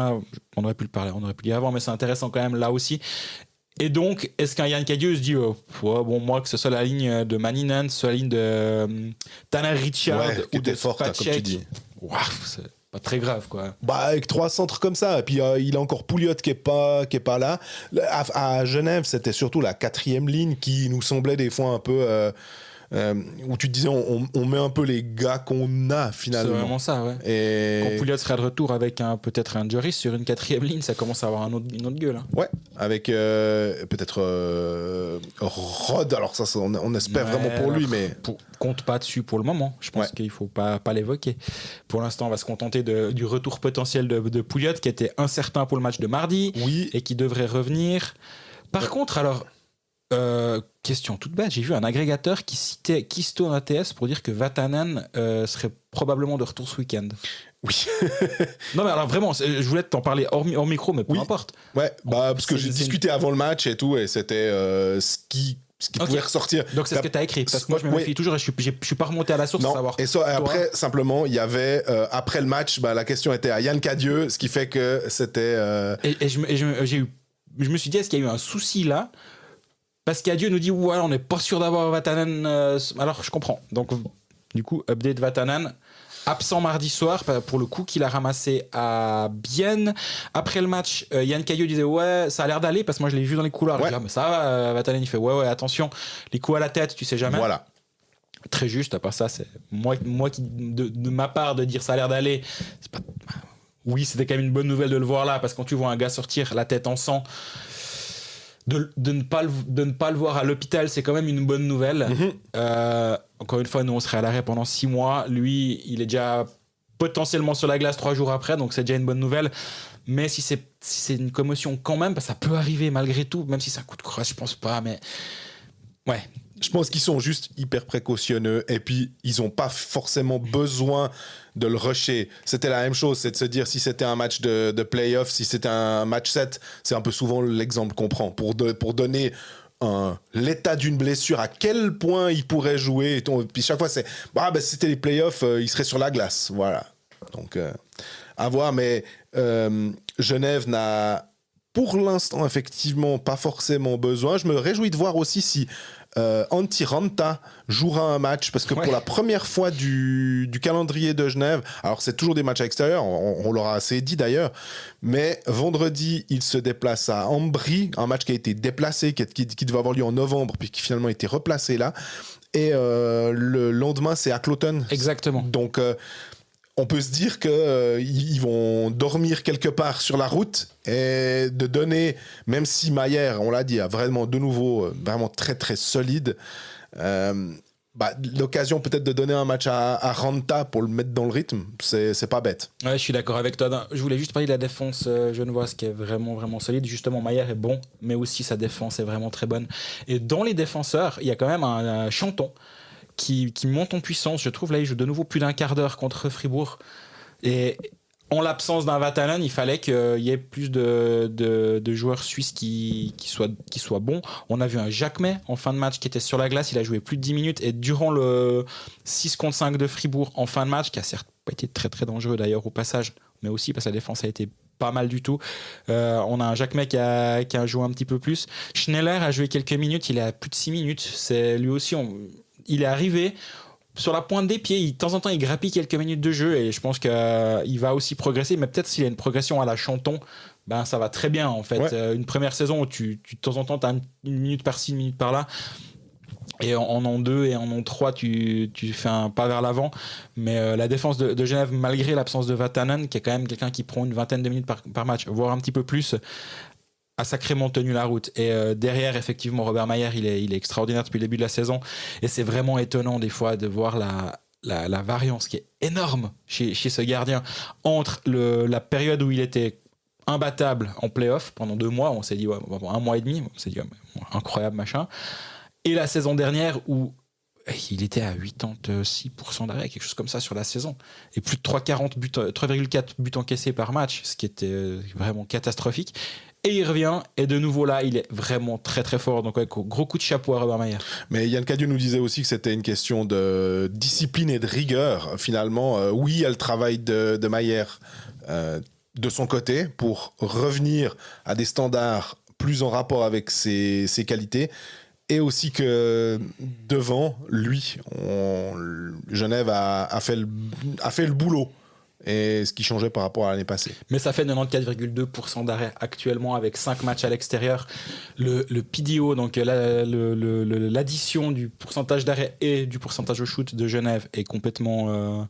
On aurait pu le parler, on aurait pu le dire avant, mais c'est intéressant quand même là aussi. Et donc, est-ce qu'un Yann Cadieux se dit moi, que ce soit la ligne de Maninen, soit la ligne de Tanner Richard ou de Spacek, pas très grave, quoi. Bah, avec 3 centres comme ça, et puis il a encore Pouliot qui est pas là. À Genève, c'était surtout la 4e ligne qui nous semblait des fois un peu... où tu te disais, on met un peu les gars qu'on a finalement. C'est vraiment ça, ouais. Et... Quand Pouliot sera de retour avec peut-être un Joris sur une 4e ligne, ça commence à avoir une autre gueule. Hein. Ouais, avec peut-être Rod, alors ça on espère vraiment pour lui, mais... Compte pas dessus pour le moment, je pense qu'il faut pas l'évoquer. Pour l'instant, on va se contenter du retour potentiel de Pouliot, qui était incertain pour le match de mardi, et qui devrait revenir. Par contre, alors... question toute bête, j'ai vu un agrégateur qui citait Kisto ATS pour dire que Vatanen serait probablement de retour ce week-end. Oui. Non mais alors vraiment, je voulais t'en parler hors micro, mais peu importe. Ouais, parce que j'ai discuté avant le match et tout, et c'était ce qui pouvait ressortir. Donc c'est ce que tu as écrit, parce que moi je me méfie toujours et je suis pas remonté à la source pour savoir. Et après, simplement, il y avait, après le match, la question était à Yann Cadieux, ce qui fait que c'était... Et je me suis dit, est-ce qu'il y a eu un souci là ? Parce qu'Adieu nous dit, ouais, on n'est pas sûr d'avoir Vatanen. Alors, je comprends. Donc, du coup, update Vatanen. Absent mardi soir, pour le coup, qu'il a ramassé à Bienne. Après le match, Yann Cailleux disait, ouais, ça a l'air d'aller, parce que moi, je l'ai vu dans les couloirs. Ouais. Mais ça va, Vatanen, il fait, ouais, attention, les coups à la tête, tu sais jamais. Voilà. Très juste, à part ça, c'est moi qui, de ma part, de dire ça a l'air d'aller. C'est pas... Oui, c'était quand même une bonne nouvelle de le voir là, parce que quand tu vois un gars sortir la tête en sang, de ne pas le voir à l'hôpital, c'est quand même une bonne nouvelle. Encore une fois, nous on serait à l'arrêt pendant 6 mois. Lui, il est déjà potentiellement sur la glace 3 jours après, donc c'est déjà une bonne nouvelle. Mais si c'est une commotion quand même, ça peut arriver malgré tout, même si c'est un coup de crosse, je pense pas. Mais ouais. Je pense qu'ils sont juste hyper précautionneux et puis ils n'ont pas forcément besoin de le rusher. C'était la même chose, c'est de se dire si c'était un match de play-off, si c'était un match 7, c'est un peu souvent l'exemple qu'on prend pour donner l'état d'une blessure, à quel point il pourrait jouer. Puis chaque fois, c'est si c'était les play-offs, il serait sur la glace. Voilà. Donc, à voir, mais Genève n'a pour l'instant effectivement pas forcément besoin. Je me réjouis de voir aussi si Antti Ranta jouera un match, parce que pour la première fois du calendrier de Genève, alors c'est toujours des matchs à l'extérieur, on l'aura assez dit d'ailleurs, mais vendredi il se déplace à Ambry, un match qui a été déplacé, qui devait avoir lieu en novembre puis qui finalement a été replacé là, et le lendemain c'est à Cloton. Exactement. Donc on peut se dire qu'ils vont dormir quelque part sur la route et de donner, même si Mayer, on l'a dit, a vraiment de nouveau vraiment très très solide, l'occasion peut-être de donner un match à Ranta pour le mettre dans le rythme, c'est pas bête. Ouais, je suis d'accord avec toi. Je voulais juste parler de la défense genevoise qui est vraiment vraiment solide. Justement, Mayer est bon, mais aussi sa défense est vraiment très bonne. Et dans les défenseurs, il y a quand même un Chanton qui monte en puissance. Je trouve là il joue de nouveau plus d'un quart d'heure contre Fribourg, et en l'absence d'un Vatanen, il fallait qu'il y ait plus de joueurs suisses qui soient bons. On a vu un Jacquemet en fin de match qui était sur la glace, il a joué plus de 10 minutes, et durant le 6 contre 5 de Fribourg en fin de match, qui a certes pas été très très dangereux d'ailleurs au passage, mais aussi parce que la défense a été pas mal du tout. On a un Jacquemet qui a joué un petit peu plus. Schneller a joué quelques minutes, il est à plus de 6 minutes. C'est lui aussi... Il est arrivé sur la pointe des pieds, de temps en temps il grappille quelques minutes de jeu, et je pense qu'il va aussi progresser, mais peut-être s'il a une progression à la Chanton, ça va très bien en fait. Ouais. Une première saison où tu de temps en temps tu as une minute par-ci, une minute par-là, et en an 2 et en an 3 tu fais un pas vers l'avant, mais la défense de Genève, malgré l'absence de Vatanen, qui est quand même quelqu'un qui prend une vingtaine de minutes par match, voire un petit peu plus, a sacrément tenu la route. Et derrière, effectivement, Robert Mayer, il est extraordinaire depuis le début de la saison, et c'est vraiment étonnant des fois de voir la variance qui est énorme chez ce gardien entre la période où il était imbattable en play-off pendant 2 mois, on s'est dit 1 mois et demi, on s'est dit incroyable machin, et la saison dernière où il était à 86% d'arrêt, quelque chose comme ça sur la saison, et plus de 3,4 buts encaissés par match, ce qui était vraiment catastrophique. Et il revient, et de nouveau là, il est vraiment très très fort. Donc gros coup de chapeau à Robert Mayer. Mais Yann Cadieux nous disait aussi que c'était une question de discipline et de rigueur. Finalement, oui, il y a le travail de Mayer de son côté pour revenir à des standards plus en rapport avec ses qualités. Et aussi que devant lui, Genève a fait le boulot. et ce qui changeait par rapport à l'année passée. Mais ça fait 94,2% d'arrêt actuellement avec 5 matchs à l'extérieur. Le PDO, donc l'addition du pourcentage d'arrêt et du pourcentage au shoot de Genève est complètement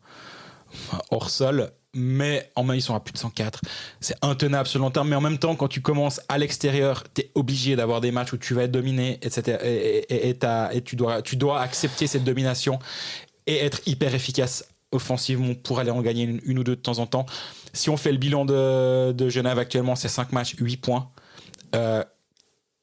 hors sol. Mais en main, ils sont à plus de 104. C'est intenable sur le long terme. Mais en même temps, quand tu commences à l'extérieur, tu es obligé d'avoir des matchs où tu vas être dominé, etc. Et tu dois accepter cette domination et être hyper efficace offensivement pour aller en gagner une ou deux de temps en temps. Si on fait le bilan de Genève actuellement, c'est 5 matchs, 8 points.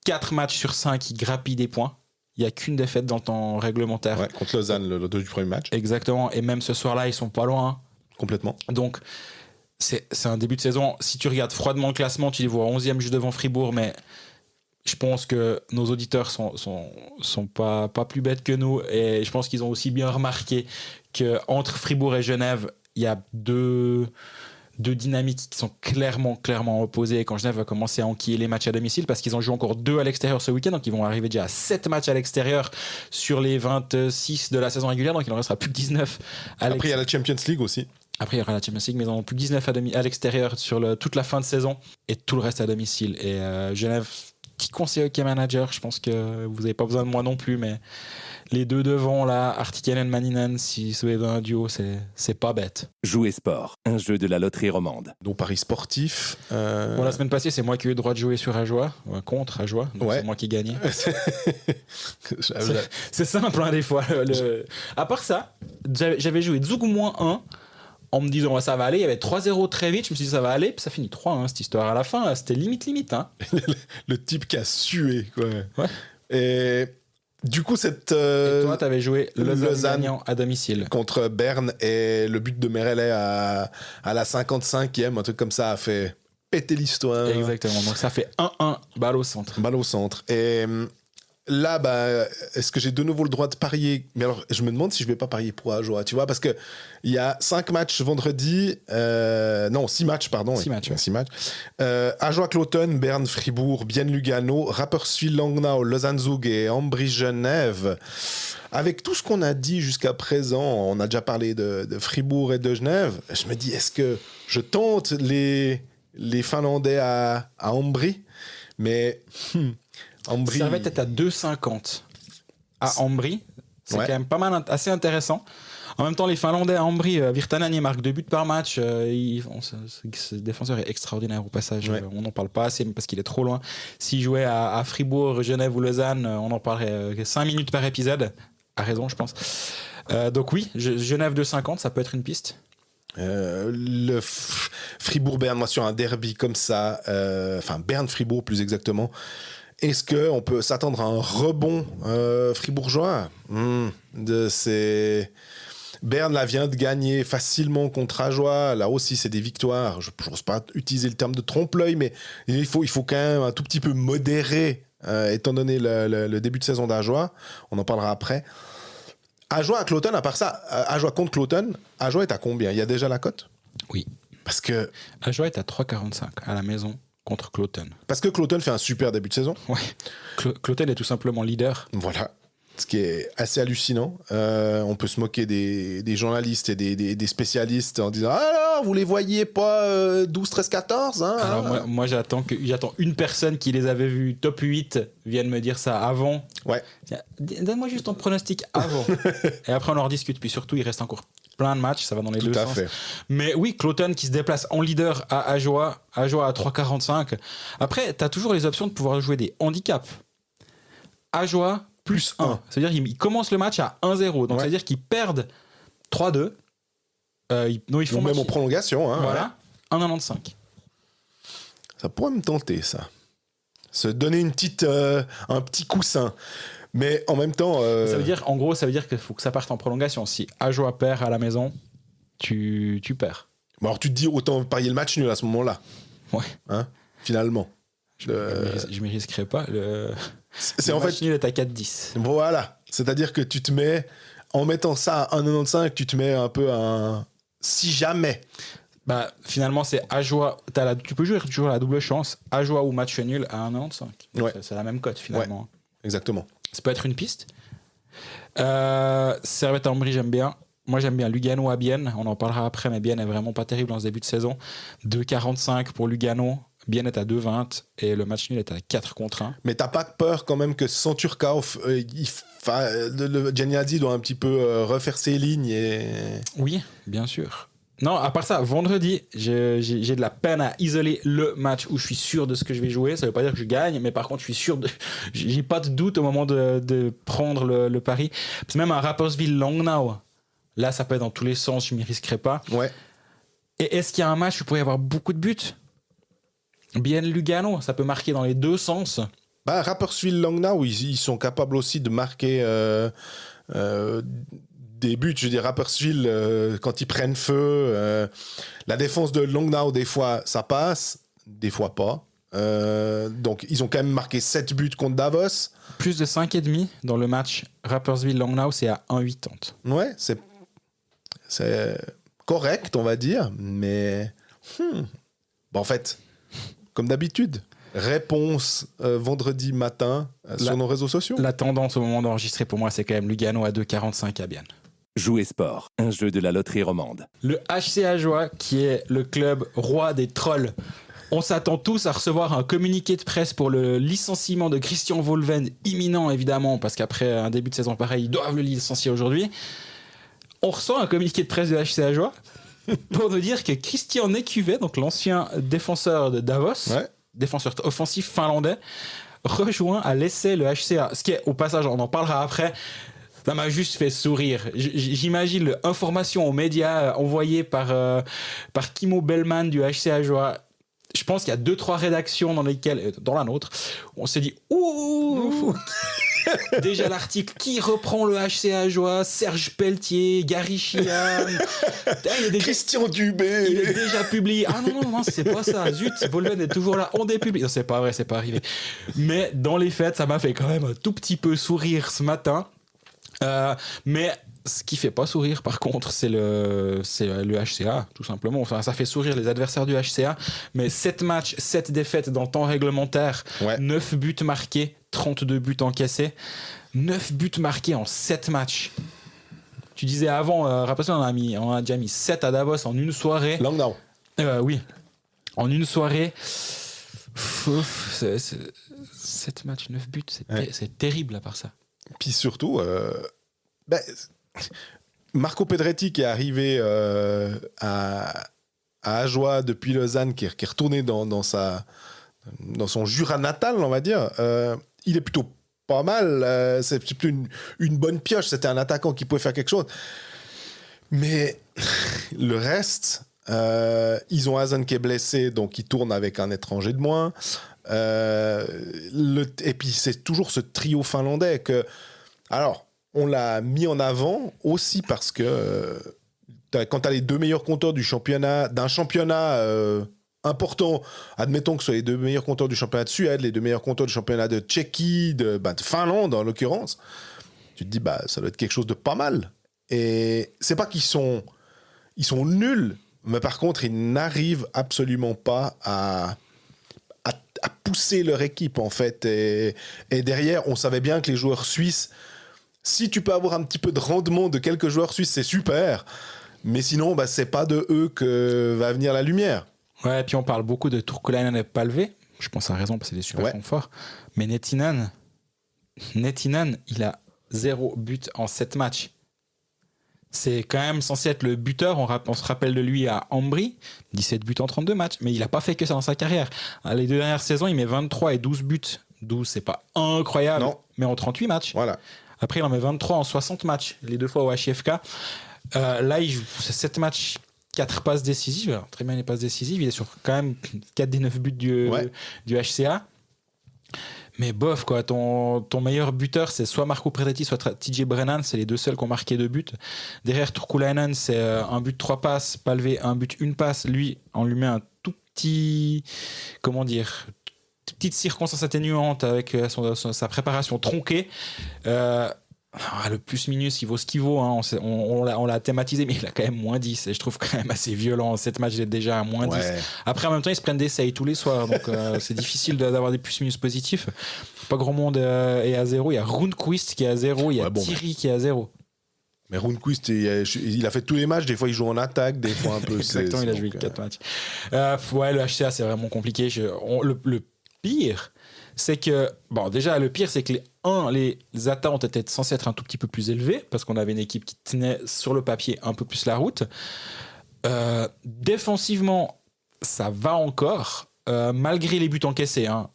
4 matchs sur 5 qui grappillent des points. Il n'y a qu'une défaite dans le temps réglementaire. Ouais, contre Lausanne, le du premier match. Exactement. Et même ce soir-là, ils sont pas loin. Complètement. Donc, c'est un début de saison. Si tu regardes froidement le classement, tu les vois 11e juste devant Fribourg, mais je pense que nos auditeurs sont pas plus bêtes que nous, et je pense qu'ils ont aussi bien remarqué qu'entre Fribourg et Genève, il y a deux dynamiques qui sont clairement opposées quand Genève va commencer à enquiller les matchs à domicile, parce qu'ils ont joué encore 2 à l'extérieur ce week-end, donc ils vont arriver déjà à 7 matchs à l'extérieur sur les 26 de la saison régulière, donc il en restera plus que 19 Après il y a la Champions League aussi. Après, il y aura la Champions League, mais ils en ont plus que 19 à l'extérieur sur toute la fin de saison, et tout le reste à domicile. Et Genève, petit conseil hockey manager, je pense que vous n'avez pas besoin de moi non plus, mais les deux devant, là, Artikainen et Maninen, si c'est dans un duo, c'est pas bête. Jouer sport, un jeu de la loterie romande. Donc paris sportif. Bon, la semaine passée, c'est moi qui ai eu le droit de jouer sur Ajoie, contre Ajoie, donc ouais. C'est moi qui ai gagné. C'est simple, hein, des fois. À part ça, j'avais joué Zug moins 1, en me disant ça va aller, il y avait 3-0 très vite, je me suis dit ça va aller, puis ça finit 3-1 cette histoire à la fin, c'était limite hein. Le type qui a sué quoi. Ouais. Et du coup et toi t'avais joué Lausanne gagnant à domicile contre Berne, et le but de Merellet à la 55e, un truc comme ça, a fait péter l'histoire. Exactement, donc ça fait 1-1, balle au centre. Et là, est-ce que j'ai de nouveau le droit de parier? Mais alors, je me demande si je vais pas parier pour Ajoie, tu vois, parce que il y a 5 matchs vendredi, 6 matchs, pardon. 6 matchs. 6 matchs. Ajoie-Cloton, Berne, Fribourg, Bienne-Lugano, Rapperswil-Langnau, Lausanne-Zug et Ambry-Genève. Avec tout ce qu'on a dit jusqu'à présent, on a déjà parlé de Fribourg et de Genève, je me dis, est-ce que je tente les Finlandais à Ambry? Mais... Ambry... Servette est à 2,50 à Ambry. C'est quand même pas mal, assez intéressant. En même temps, les Finlandais à Ambry, Virtanen, il marque 2 buts par match. Ce défenseur est extraordinaire au passage. Ouais. On n'en parle pas assez parce qu'il est trop loin. S'il jouait à Fribourg, Genève ou Lausanne, on en parlerait 5 minutes par épisode. A raison, je pense. Donc oui, Genève 2,50, ça peut être une piste. Le Fribourg-Berne, moi, sur un derby comme ça, Berne-Fribourg plus exactement, est-ce qu'on peut s'attendre à un rebond fribourgeois Berne là, vient de gagner facilement contre Ajoie. Là aussi, c'est des victoires. Je n'ose pas utiliser le terme de trompe-l'œil, mais il faut quand même un tout petit peu modérer, étant donné le début de saison d'Ajoie. On en parlera après. Ajoie à Cloton, à part ça, Ajoie contre Cloton, Ajoie est à combien? Il y a déjà la cote? Oui. Parce que Ajoie est à 3,45 à la maison contre Cloton. Parce que Cloton fait un super début de saison. Ouais. Cloton est tout simplement leader. Voilà. Ce qui est assez hallucinant. On peut se moquer des journalistes et des spécialistes en disant « Alors, vous les voyez pas 12, 13, 14 hein, Alors moi j'attends une personne qui les avait vus top 8 vienne me dire ça avant. Ouais. Donne-moi juste ton pronostic avant. Et après on en rediscute. Puis surtout, il reste encore plein de matchs, ça va dans les deux sens. Fait. Mais oui, Cloton qui se déplace en leader à Ajoie à 3,45. Après, tu as toujours les options de pouvoir jouer des handicaps. Ajoie plus 1. C'est-à-dire qu'ils commencent le match à 1-0. Donc, c'est-à-dire qu'ils perdent 3-2. Ils font même en prolongation. Hein, voilà. 1,95. Ça pourrait me tenter, ça. Se donner un petit coussin. Mais en même temps... Ça veut dire, en gros, ça veut dire qu'il faut que ça parte en prolongation. Si Ajoie perd à la maison, tu perds. Bon, alors tu te dis, autant parier le match nul à ce moment-là. Ouais. Hein, finalement. Je m'y risquerai pas. C'est le en match fait nul est à 4,10. Voilà. C'est-à-dire que tu te mets, en mettant ça à 1,95, tu te mets un peu un... Si jamais. Finalement, c'est Ajoie. Tu peux jouer toujours à la double chance. Ajoie ou match nul à 1,95. Ouais. C'est la même cote finalement. Ouais, exactement. Ça peut être une piste. Servette à Ambry, j'aime bien. Moi, j'aime bien Lugano à Bienne. On en parlera après, mais Bienne est vraiment pas terrible dans ce début de saison. 2,45 pour Lugano. Bienne est à 2,20 et le match nul est à 4-1. Mais t'as pas peur quand même que sans Turcauf, Giannazzi doit un petit peu refaire ses lignes Oui, bien sûr. Non, à part ça, vendredi, j'ai de la peine à isoler le match où je suis sûr de ce que je vais jouer. Ça veut pas dire que je gagne, mais par contre, je suis sûr j'ai pas de doute au moment de prendre le pari. Parce que même un Rapperswil-Langnau, là, ça peut être dans tous les sens, je m'y risquerai pas. Ouais. Et est-ce qu'il y a un match où il pourrait y avoir beaucoup de buts ? Bien Lugano, ça peut marquer dans les deux sens. Rapperswil-Langnau, ils sont capables aussi de marquer des buts. Je veux dire, Rapperswil, quand ils prennent feu, la défense de Langnau, des fois, ça passe, des fois pas. Donc, ils ont quand même marqué 7 buts contre Davos. Plus de 5,5 dans le match Rapperswil-Langnau, c'est à 1,80. Ouais, c'est correct, on va dire, mais en fait, comme d'habitude, réponse vendredi matin sur nos réseaux sociaux. La tendance au moment d'enregistrer pour moi, c'est quand même Lugano à 2,45 à Bienne. Jouer sport, un jeu de la loterie romande. Le HC Ajoie, qui est le club roi des trolls. On s'attend tous à recevoir un communiqué de presse pour le licenciement de Christian Volven, imminent évidemment, parce qu'après un début de saison pareil, ils doivent le licencier aujourd'hui. On reçoit un communiqué de presse de HC Ajoie pour nous dire que Christian Nécuvet, donc l'ancien défenseur de Davos, défenseur offensif finlandais, rejoint à l'essai le HCA. Ce qui est, au passage, on en parlera après, ça m'a juste fait sourire. J'imagine l'information aux médias envoyée par Kimmo Bellman du HC Ajoie. Je pense qu'il y a 2-3 rédactions dans la nôtre, on s'est dit ouh. Déjà l'article qui reprend le HC Ajoie, Serge Pelletier, Gary Chian, Christian Dubé. Il est déjà publié. Ah non, c'est pas ça. Zut, Volven est toujours là. On dépublie. Non, c'est pas vrai, c'est pas arrivé. Mais dans les faits, ça m'a fait quand même un tout petit peu sourire ce matin. Mais ce qui fait pas sourire, par contre, c'est le HCA, tout simplement. Enfin, ça fait sourire les adversaires du HCA. Mais 7 matchs, 7 défaites dans le temps réglementaire, 9 buts marqués, 32 buts encaissés. 9 buts marqués en 7 matchs. Tu disais avant, rappelle-toi, on a déjà mis 7 à Davos en une soirée. Langnau. Oui. En une soirée. 7 matchs, 9 buts, c'est terrible à part ça. Puis surtout, Marco Pedretti qui est arrivé à Ajoie depuis Lausanne, qui est retourné dans son Jura natal, on va dire, il est plutôt pas mal. C'est plutôt une bonne pioche. C'était un attaquant qui pouvait faire quelque chose. Mais le reste, ils ont Hazen qui est blessé, donc il tourne avec un étranger de moins. Et puis c'est toujours ce trio finlandais que... Alors, on l'a mis en avant aussi parce que quand tu as les 2 meilleurs compteurs d'un championnat important, admettons que ce soit les 2 meilleurs compteurs du championnat de Suède, les 2 meilleurs compteurs du championnat de Tchéquie, de Finlande en l'occurrence, tu te dis ça doit être quelque chose de pas mal. Et c'est pas qu'ils sont nuls, mais par contre ils n'arrivent absolument pas à pousser leur équipe en fait. Et derrière, on savait bien que les joueurs suisses, si tu peux avoir un petit peu de rendement de quelques joueurs suisses, c'est super. Mais sinon, c'est pas de eux que va venir la lumière. Ouais, et puis on parle beaucoup de Turkulainen et Palvé. Je pense à raison parce que c'est des super forts. Mais Nettinen, il a 0 but en 7 matchs. C'est quand même censé être le buteur. On se rappelle de lui à Ambry, 17 buts en 32 matchs. Mais il n'a pas fait que ça dans sa carrière. Les 2 dernières saisons, il met 23 et 12 buts. 12, c'est pas incroyable, mais en 38 matchs. Voilà. Après, il en met 23 en 60 matchs, les 2 fois au HIFK. Là, il joue 7 matchs, 4 passes décisives. Alors, très bien les passes décisives. Il est sur quand même 4 des 9 buts du HCA. Mais bof, quoi. Ton meilleur buteur, c'est soit Marco Pedretti, soit TJ Brennan. C'est les 2 seuls qui ont marqué 2 buts. Derrière Turkulainen, c'est un but, 3 passes. Palvé, un but, 1 passe. Lui, on lui met un tout petit... Comment dire ? Petite circonstance atténuante avec sa préparation tronquée. Le plus minus, il vaut ce qu'il vaut. Hein. On l'a thématisé, mais il a quand même moins 10. Et je trouve quand même assez violent. Cette match, il est déjà à moins 10. Après, en même temps, ils se prennent des saves tous les soirs. Donc, c'est difficile d'avoir des plus minus positifs. Pas grand monde est à 0. Il y a Rundqvist qui est à 0. Il y a Thierry qui est à 0. Mais Rundqvist, il a fait tous les matchs. Des fois, il joue en attaque, des fois un peu. Exactement, il a joué 4 matchs. Ouais, le HCA, c'est vraiment compliqué. Le pire, c'est que... Bon, déjà, le pire, c'est que les attentes étaient censées être un tout petit peu plus élevées, parce qu'on avait une équipe qui tenait sur le papier un peu plus la route. Défensivement, ça va encore, malgré les buts encaissés. Hein.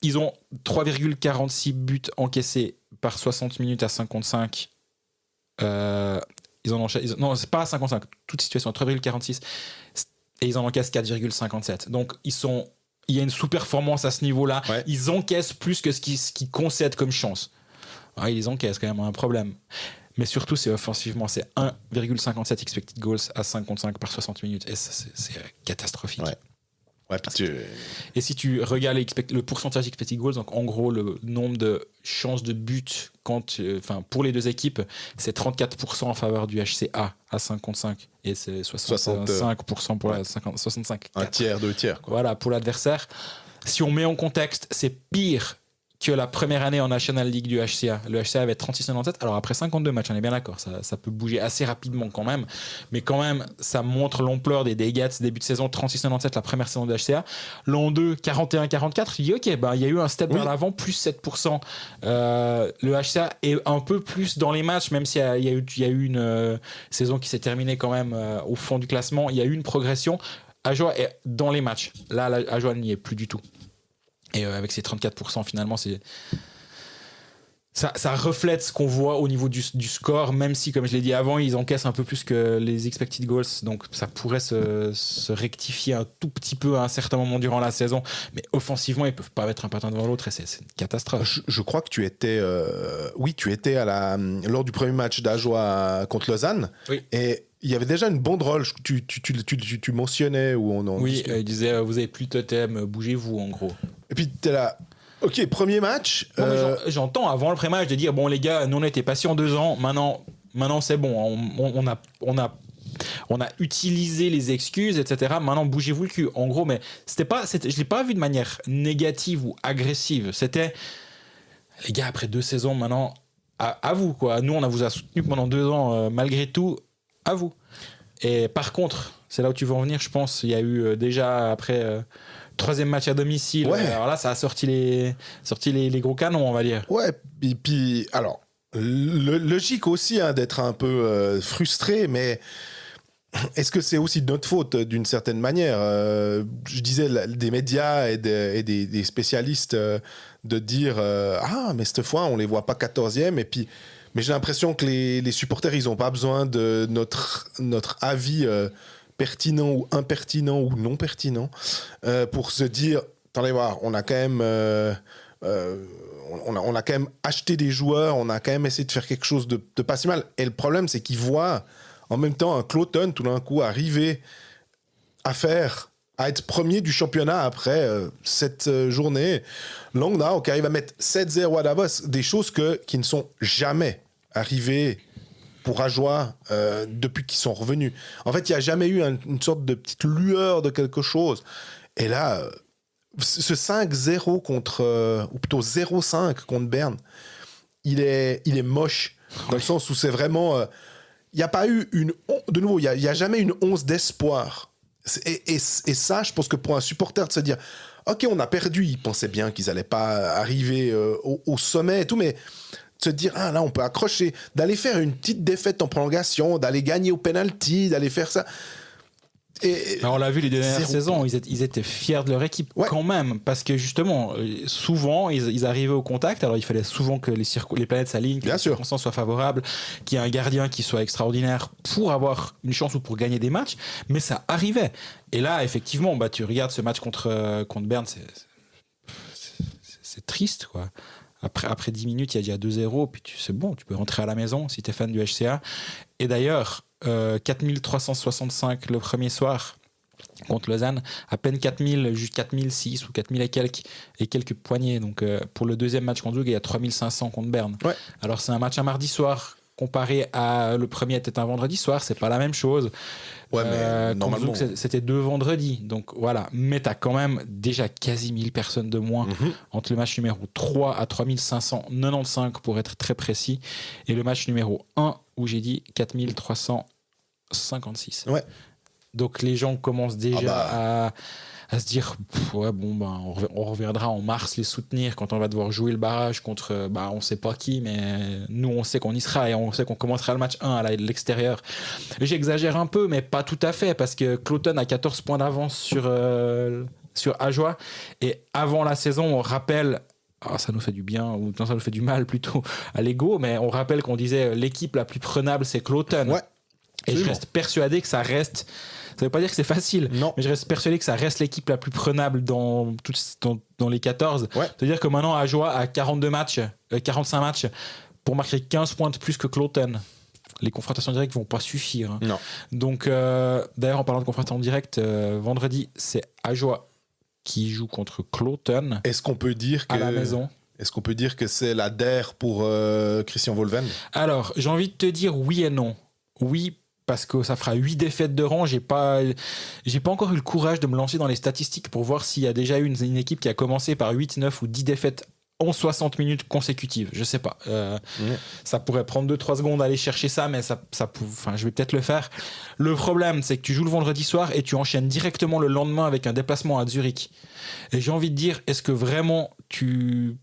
Ils ont 3,46 buts encaissés par 60 minutes à 55. Non, c'est pas à 55, toute situation, 3,46. Et ils en encaissent 4,57. Donc, il y a une sous-performance à ce niveau-là. Ouais. Ils encaissent plus que ce qu'ils concèdent comme chance. Ouais, ils encaissent quand même, un problème. Mais surtout, c'est offensivement, c'est 1,57 expected goals à 55 par 60 minutes. Et ça, c'est catastrophique. Ouais. Ouais, et si tu regardes le pourcentage expected goals, donc en gros le nombre de chances de but pour les deux équipes, c'est 34% en faveur du HCA à 55 et c'est 65% pour la 65. Un tiers, 2 tiers. Quoi. Voilà, pour l'adversaire. Si on met en contexte, c'est pire que la première année en National League du HCA. Le HCA avait 36-97. Alors après 52 matchs, on est bien d'accord, ça peut bouger assez rapidement quand même. Mais quand même, ça montre l'ampleur des dégâts de ce début de saison. 36-97, la première saison du HCA. L'an 2, 41-44. Tu dis, OK, il y a eu un step vers l'avant, plus 7%. Le HCA est un peu plus dans les matchs, même s'il y a eu une saison qui s'est terminée quand même au fond du classement. Il y a eu une progression. Ajoa est dans les matchs. Là, Ajoa n'y est plus du tout. Et avec ces 34%, finalement, ça reflète ce qu'on voit au niveau du score, même si, comme je l'ai dit avant, ils encaissent un peu plus que les expected goals. Donc, ça pourrait se rectifier un tout petit peu à un certain moment durant la saison. Mais offensivement, ils ne peuvent pas mettre un patin devant l'autre et c'est une catastrophe. Je crois que tu étais lors du premier match d'Ajoa contre Lausanne. Oui. Et il y avait déjà une banderole, tu mentionnais où on en il disait vous avez plus de totem, bougez-vous en gros. Et puis t'es là, ok, premier match. J'entends avant le pré-match de dire bon les gars, nous on était patients 2 ans, maintenant c'est bon, on a utilisé les excuses, etc. Maintenant bougez-vous le cul. En gros, mais je l'ai pas vu de manière négative ou agressive. C'était les gars après 2 saisons maintenant, à vous quoi. Nous on vous a soutenu pendant 2 ans malgré tout. À vous. Et par contre, c'est là où tu veux en venir, je pense. Il y a eu déjà après 3e match à domicile. Ouais. Alors là, ça a sorti les gros canons, on va dire. Ouais. Puis alors, logique aussi d'être un peu frustré, mais est-ce que c'est aussi de notre faute d'une certaine manière je disais des médias et des spécialistes de dire mais cette fois on les voit pas 14e et puis. Mais j'ai l'impression que les supporters, ils n'ont pas besoin de notre avis pertinent ou impertinent ou non pertinent pour se dire, attendez voir, on a quand même acheté des joueurs, on a quand même essayé de faire quelque chose de pas si mal. Et le problème, c'est qu'ils voient en même temps un Cloton tout d'un coup arriver à être premier du championnat après cette journée. Langnau qui arrive à mettre 7-0 à Davos, des choses qui ne sont jamais arrivées pour Ajoa depuis qu'ils sont revenus. En fait, il n'y a jamais eu une sorte de petite lueur de quelque chose. Et là, ce 5-0 ou plutôt 0-5 contre Berne, il est moche, dans le sens où c'est vraiment... il n'y a pas eu de nouveau, il n'y a jamais une once d'espoir. Et ça, je pense que pour un supporter de se dire ok, on a perdu, ils pensaient bien qu'ils n'allaient pas arriver au sommet et tout, mais de se dire là on peut accrocher, d'aller faire une petite défaite en prolongation, d'aller gagner au penalty, d'aller faire ça. On l'a vu les dernières saisons, ils étaient fiers de leur équipe quand même, parce que justement, souvent ils arrivaient au contact, alors il fallait souvent que les planètes s'alignent, que les circonstances soient favorables, qu'il y ait un gardien qui soit extraordinaire pour avoir une chance ou pour gagner des matchs, mais ça arrivait. Et là, effectivement, tu regardes ce match contre Berne, c'est triste, quoi. Après 10 minutes, il y a déjà 2-0, puis c'est bon, tu peux rentrer à la maison si tu es fan du HCA. Et d'ailleurs, 4365 le premier soir contre Lausanne, à peine 4000, juste 4006 ou 4000 et quelques poignées. Donc pour le deuxième match contre Zug, il y a 3500 contre Berne. Ouais. Alors c'est un match un mardi soir comparé à le premier était un vendredi soir, c'est pas la même chose. Ouais, mais normalement. C'était 2 vendredis. Donc voilà. Mais tu as quand même déjà quasi 1000 personnes de moins entre le match numéro 3 à 3595 pour être très précis et le match numéro 1 où j'ai dit 4356. Ouais. Donc les gens commencent déjà à se dire ouais, bon, ben, on reviendra en mars les soutenir quand on va devoir jouer le barrage contre on sait pas qui, mais nous on sait qu'on y sera et on sait qu'on commencera le match 1 à l'extérieur. J'exagère un peu mais pas tout à fait parce que Cloton a 14 points d'avance sur Ajoie et avant la saison on rappelle ça nous fait du bien ou non, ça nous fait du mal plutôt à l'ego, mais on rappelle qu'on disait l'équipe la plus prenable c'est Cloton. Ouais. Et je reste persuadé que ça reste. Ça ne veut pas dire que c'est facile, mais je reste persuadé que ça reste l'équipe la plus prenable dans les 14. Ouais. C'est-à-dire que maintenant, Ajoie a 45 matchs pour marquer 15 points de plus que Cloton. Les confrontations directes ne vont pas suffire. Hein. Non. Donc, d'ailleurs, en parlant de confrontations directes, vendredi, c'est Ajoie qui joue contre Cloton. Est-ce qu'on peut dire à la maison. Est-ce qu'on peut dire que c'est la DER pour Christian Volven? Alors, j'ai envie de te dire oui et non. Oui, parce que ça fera 8 défaites de rang. J'ai pas encore eu le courage de me lancer dans les statistiques pour voir s'il y a déjà eu une équipe qui a commencé par 8, 9 ou 10 défaites en 60 minutes consécutives. Je sais pas. Ça pourrait prendre 2-3 secondes à aller chercher ça, mais je vais peut-être le faire. Le problème, c'est que tu joues le vendredi soir et tu enchaînes directement le lendemain avec un déplacement à Zurich. Et j'ai envie de dire, est-ce que vraiment tu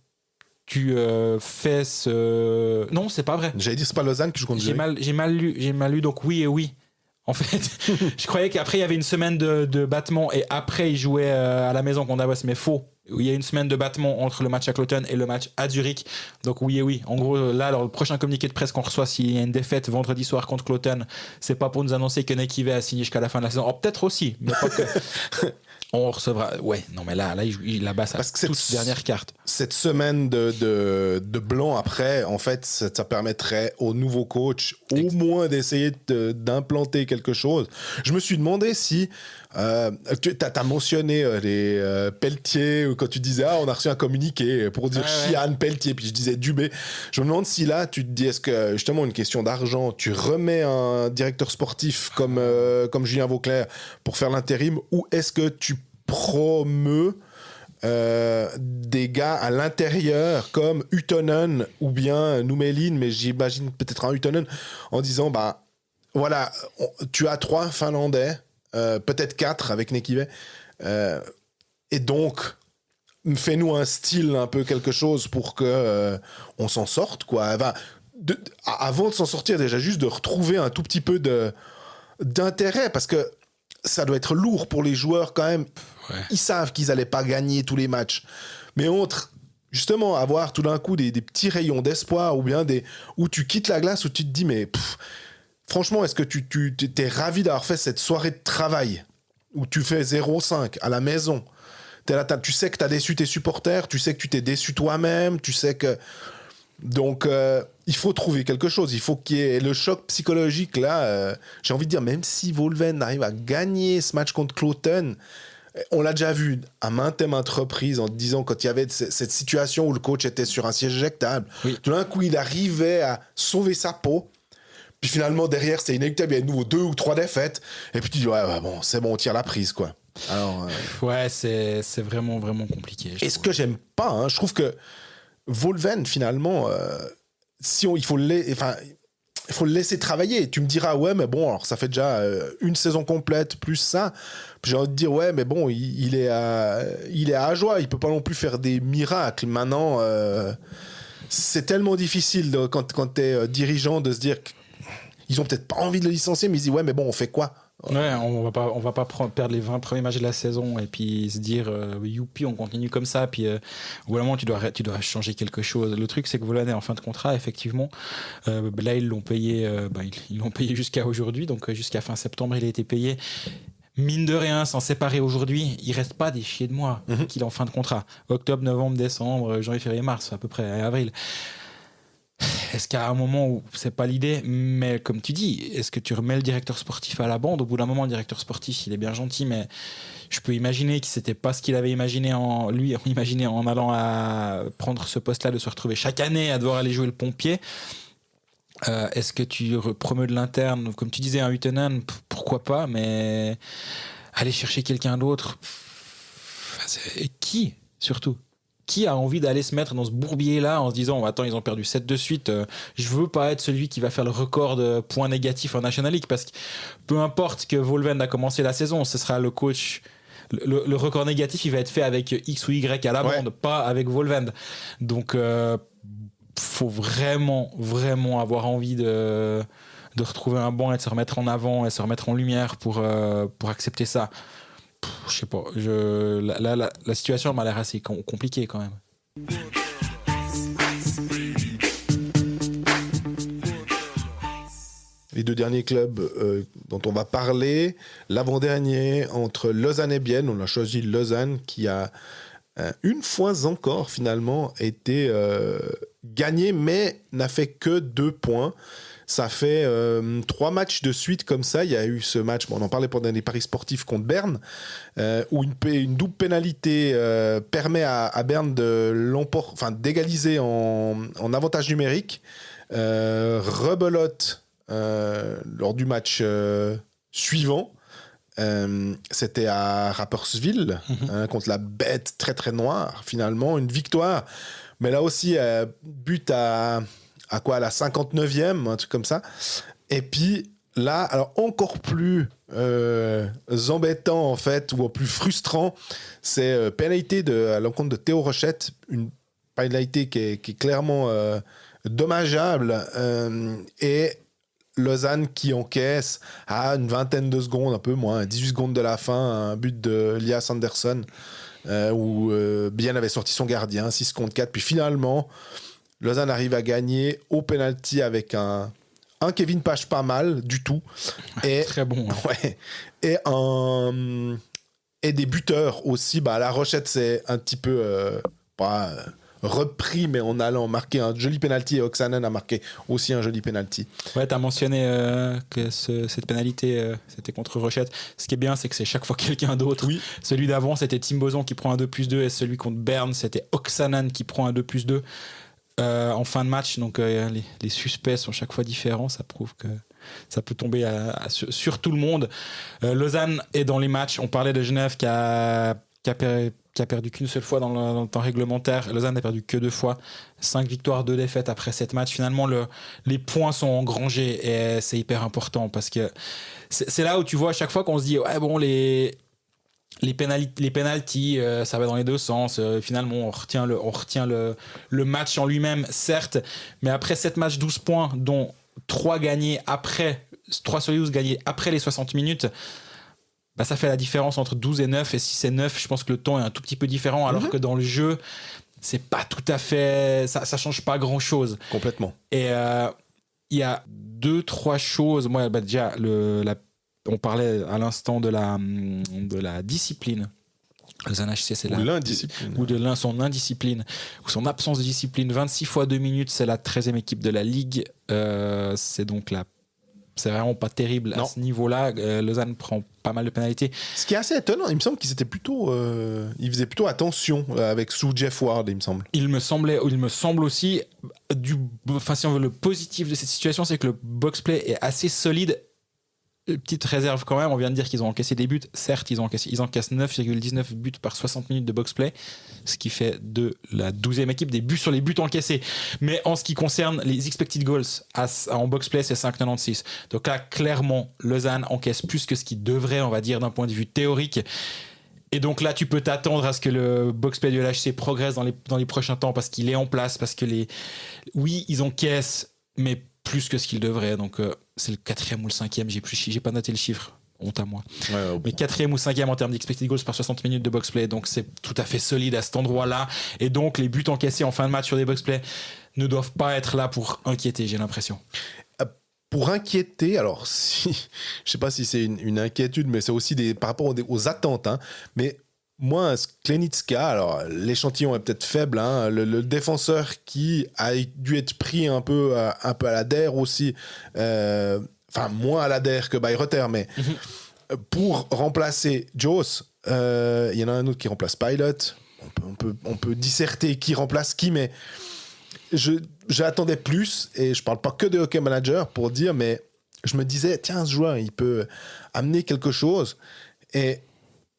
fais ce... Non, c'est pas vrai. J'allais dire c'est pas Lausanne que je compte. J'ai mal lu, donc oui et oui. En fait, je croyais qu'après il y avait une semaine de battement et après ils jouaient à la maison contre Davos, mais faux. Il y a une semaine de battement entre le match à Cloton et le match à Zurich. Donc oui et oui. En gros, là, alors, le prochain communiqué de presse qu'on reçoit s'il y a une défaite vendredi soir contre Cloton, c'est pas pour nous annoncer que Nekive a signé jusqu'à la fin de la saison. Oh, peut-être aussi, mais pas que... On recevra. Ouais, non, mais là il abat sa toute dernière carte. Cette semaine de blanc après, en fait, ça permettrait au nouveau coach au moins d'essayer d'implanter quelque chose. Je me suis demandé si. Tu as mentionné les Pelletier, ou quand tu disais on a reçu un communiqué pour dire Chian Pelletier, puis je disais Dubé. Je me demande si là, tu te dis, est-ce que justement une question d'argent, tu remets un directeur sportif comme Julien Vauclair pour faire l'intérim, ou est-ce que tu promeus des gars à l'intérieur comme Utonen ou bien Noumelin, mais j'imagine peut-être un Utonen, en disant voilà, tu as 3 Finlandais, peut-être 4 avec Nekive, et donc fais-nous un style, un peu quelque chose pour que on s'en sorte, quoi. Avant de s'en sortir, déjà juste de retrouver un tout petit peu d'intérêt, parce que ça doit être lourd pour les joueurs quand même. Ouais. Ils savent qu'ils n'allaient pas gagner tous les matchs, mais justement avoir tout d'un coup des petits rayons d'espoir, ou bien où tu quittes la glace, où tu te dis mais franchement, est-ce que tu t'es ravi d'avoir fait cette soirée de travail où tu fais 0-5 à la maison? T'es là, tu sais que tu as déçu tes supporters, tu sais que tu t'es déçu toi-même, tu sais que... Donc, il faut trouver quelque chose. Il faut qu'il y ait le choc psychologique, là. J'ai envie de dire, même si Volven arrive à gagner ce match contre Cloton, on l'a déjà vu à maintes reprises en disant, quand il y avait cette situation où le coach était sur un siège éjectable, tout d'un coup, il arrivait à sauver sa peau. Puis finalement, derrière, c'était inéluctable. Il y a de nouveau 2 ou 3 défaites. Et puis tu dis, ouais, bon, c'est bon, on tire la prise, quoi. Alors, ouais, c'est vraiment, vraiment compliqué. Et ce que j'aime pas, je trouve que Volven, finalement, il faut le laisser travailler. Tu me diras, ouais, mais bon, alors ça fait déjà une saison complète, plus ça. Puis j'ai envie de dire, ouais, mais bon, il est à Ajoie. Il peut pas non plus faire des miracles. Maintenant, c'est tellement difficile quand t'es dirigeant de se dire qu'ils ont peut-être pas envie de le licencier, mais ils disent, ouais, mais bon, on fait quoi? Ouais, on va pas perdre les 20 premiers matchs de la saison et puis se dire youpi, on continue comme ça, puis au bout d'un moment tu dois changer quelque chose. Le truc c'est que Volven est en fin de contrat, effectivement. Là ils l'ont payé ils l'ont payé jusqu'à aujourd'hui, donc jusqu'à fin septembre il a été payé. Mine de rien, s'en séparer aujourd'hui, il reste pas des chiers de mois qu'il est en fin de contrat. Octobre, novembre, décembre, janvier, février, mars, à peu près, avril. Est-ce qu'à un moment où c'est pas l'idée, mais comme tu dis, est-ce que tu remets le directeur sportif à la bande? Au bout d'un moment, le directeur sportif, il est bien gentil, mais je peux imaginer que c'était pas ce qu'il avait imaginé en allant à prendre ce poste-là, de se retrouver chaque année à devoir aller jouer le pompier. Est-ce que tu promeus de l'interne, comme tu disais, un Huttenen, pourquoi pas, mais aller chercher quelqu'un d'autre, et qui surtout? Qui a envie d'aller se mettre dans ce bourbier-là en se disant attends, ils ont perdu 7 de suite, je veux pas être celui qui va faire le record de points négatifs en National League, parce que peu importe que Volven a commencé la saison, ce sera le coach. Le record négatif, il va être fait avec X ou Y à l'amende, pas avec Volven. Donc faut vraiment avoir envie de retrouver un banc et de se remettre en avant et se remettre en lumière pour accepter ça. Je sais pas, la situation m'a l'air assez compliquée quand même. Les deux derniers clubs dont on va parler, l'avant-dernier entre Lausanne et Bienne, on a choisi Lausanne qui a une fois encore finalement été gagné mais n'a fait que 2 points. Ça fait 3 matchs de suite comme ça. Il y a eu ce match, on en parlait pendant les paris sportifs contre Berne, où une double pénalité permet à Berne d'égaliser en avantage numérique. Rebelote lors du match suivant. C'était à Rapperswil contre la bête très très noire. Finalement, une victoire. Mais là aussi, but à la 59e, un truc comme ça. Et puis là, alors encore plus embêtant en fait, ou plus frustrant, c'est pénalité à l'encontre de Théo Rochette, une pénalité qui est clairement dommageable, et Lausanne qui encaisse à une vingtaine de secondes, un peu moins, 18 secondes de la fin, un but de Lias Andersson, où Bienne avait sorti son gardien, 6 contre 4, puis finalement Lausanne arrive à gagner au penalty avec un Kevin Page pas mal du tout. Et, très bon. Hein. Ouais, et des buteurs aussi. La Rochette, c'est un petit peu repris, mais en allant marquer un joli penalty. Et Oksanen a marqué aussi un joli penalty. Ouais, tu as mentionné que cette pénalité, c'était contre Rochette. Ce qui est bien, c'est que c'est chaque fois quelqu'un d'autre. Oui. Celui d'avant, c'était Tim Boson qui prend un 2+2, et celui contre Berne, c'était Oksanen qui prend un 2+2. En fin de match, donc les suspects sont chaque fois différents, ça prouve que ça peut tomber sur tout le monde. Lausanne est dans les matchs, on parlait de Genève qui a perdu qu'une seule fois dans le temps réglementaire. Lausanne n'a perdu que 2 fois, 5 victoires, 2 défaites après 7 matchs. Finalement, les points sont engrangés, et c'est hyper important, parce que c'est là où tu vois à chaque fois qu'on se dit ouais bon, les pénaltys, ça va dans les deux sens. Finalement, on retient le match en lui-même, certes, mais après 7 matchs, 12 points, dont 3 sur les 12 gagnés après les 60 minutes, ça fait la différence entre 12 et 9. Et si c'est 9, je pense que le temps est un tout petit peu différent, alors que dans le jeu, c'est pas tout à fait... Ça change pas grand-chose. Complètement. Et il y a 2-3 choses. Moi, déjà, on parlait à l'instant de la discipline. Lausanne HC, c'est l'indiscipline. Ou de son indiscipline, ou son absence de discipline. 26 fois 2 minutes, c'est la 13e équipe de la Ligue. C'est donc c'est vraiment pas terrible à ce niveau-là. Lausanne prend pas mal de pénalités. Ce qui est assez étonnant, il me semble qu'il faisait plutôt attention avec sous Jeff Ward, il me semble. Il me semble aussi, si on veut le positif de cette situation, c'est que le box-play est assez solide. Petite réserve quand même, on vient de dire qu'ils ont encaissé des buts. Certes, ils encaissent 9,19 buts par 60 minutes de box-play, ce qui fait de la 12e équipe des buts sur les buts encaissés. Mais en ce qui concerne les expected goals en box-play, c'est 5,96. Donc là, clairement, Lausanne encaisse plus que ce qu'il devrait, on va dire, d'un point de vue théorique. Et donc là, tu peux t'attendre à ce que le box-play de l'HC progresse dans les prochains temps, parce qu'il est en place, parce que oui, ils encaissent, mais plus que ce qu'il devrait. Donc c'est le 4e ou le 5e, j'ai pas noté le chiffre, honte à moi. Mais 4e ou 5e en termes d'expected goals par 60 minutes de box-play, donc c'est tout à fait solide à cet endroit-là. Et donc les buts encaissés en fin de match sur des box-play ne doivent pas être là pour inquiéter, j'ai l'impression. Pour inquiéter, alors je sais pas si c'est une inquiétude, mais c'est aussi par rapport aux attentes, hein. Mais moi, Sklenitska, alors l'échantillon est peut-être faible, hein, le défenseur qui a dû être pris un peu à la DER aussi, moins à la DER que Bayreuther, mais pour remplacer Joos, il y en a un autre qui remplace Pilot, on peut disserter qui remplace qui, mais j'attendais plus, et je parle pas que de Hockey Manager pour dire, mais je me disais, tiens, ce joueur, il peut amener quelque chose. Et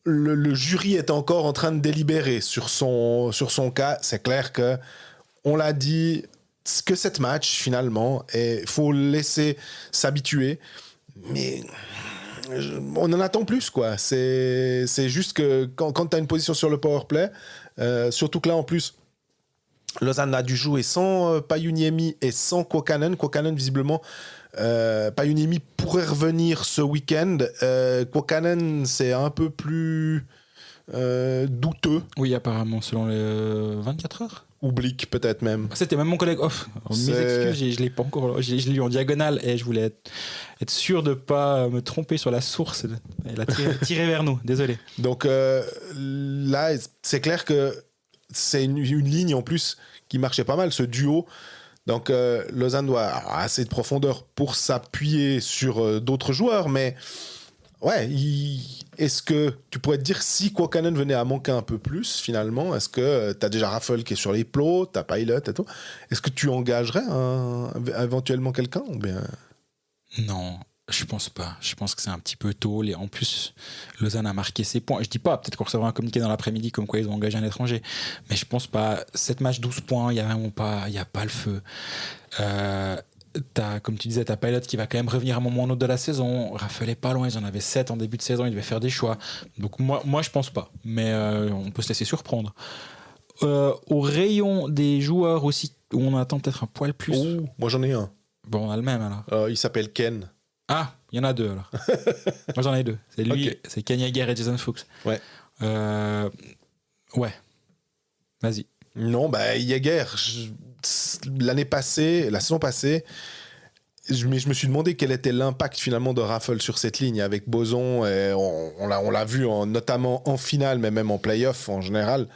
le jury est encore en train de délibérer sur son cas. C'est clair que on l'a dit, que 7 matchs finalement, et il faut le laisser s'habituer. Mais on en attend plus, quoi. C'est juste que quand tu as une position sur le powerplay, surtout que là, en plus, Lausanne a dû jouer sans Pajuniemi et sans Kuokkanen. Kuokkanen, visiblement, Pajuniemi pourrait revenir ce week-end. Kuokkanen, c'est un peu plus douteux. Oui, apparemment, selon les 24 heures. Oblique, peut-être même. C'était même mon collègue off. Mes excuses, je l'ai pas encore. Je l'ai lu en diagonale et je voulais être sûr de ne pas me tromper sur la source. Elle a tiré vers nous, désolé. Donc là, c'est clair que c'est une ligne en plus qui marchait pas mal, ce duo. Donc Lausanne doit avoir assez de profondeur pour s'appuyer sur d'autres joueurs, mais ouais, est-ce que tu pourrais te dire si Kuokkanen venait à manquer un peu plus finalement, est-ce que tu as déjà Raffel qui est sur les plots, tu as Pilot et tout, est-ce que tu engagerais éventuellement quelqu'un ou bien... Non, je pense pas. Je pense que c'est un petit peu tôt. Et en plus, Lausanne a marqué ses points. Je dis pas, peut-être qu'on recevra un communiqué dans l'après-midi comme quoi ils ont engagé un étranger. Mais je pense pas. 7 matchs, 12 points, il n'y a vraiment pas, y a pas le feu. Comme tu disais, t'as Pilot qui va quand même revenir à un moment ou un autre de la saison. Raphaël est pas loin, ils en avaient 7 en début de saison, ils devaient faire des choix. Donc moi je pense pas. Mais on peut se laisser surprendre. Au rayon des joueurs aussi, où on attend peut-être un poil plus. Oh, moi j'en ai un. Bon, on a le même alors. Il s'appelle Ken. Ah, il y en a 2 alors. Moi j'en ai 2. C'est lui, okay. C'est Ken Yeager et Jason Fuchs. Ouais. Ouais. Vas-y. Non, Yeager, la saison passée, je me suis demandé quel était l'impact finalement de Raffel sur cette ligne avec Boson. Et on l'a vu notamment en finale, mais même en play-off en général.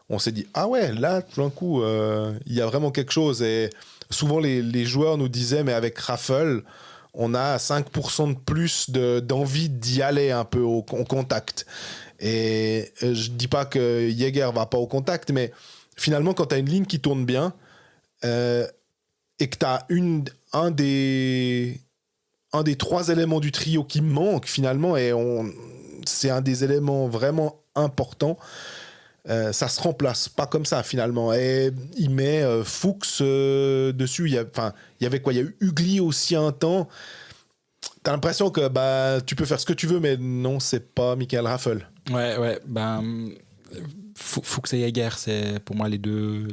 On s'est dit, ah ouais, là, tout d'un coup, il y a vraiment quelque chose. Et souvent, les joueurs nous disaient, mais avec Raffel, on a 5% de plus d'envie d'y aller un peu au contact. Et je dis pas que Yeager va pas au contact, mais finalement, quand tu as une ligne qui tourne bien et que tu as un des 3 éléments du trio qui manque finalement, et c'est un des éléments vraiment importants, ça se remplace pas comme ça finalement. Et il met Fuchs dessus. Il y avait quoi? Il y a eu Ugly aussi un temps. T'as l'impression que tu peux faire ce que tu veux, mais non, c'est pas Michael Raffel. Ouais. Fuchs et Yeager, c'est pour moi les deux.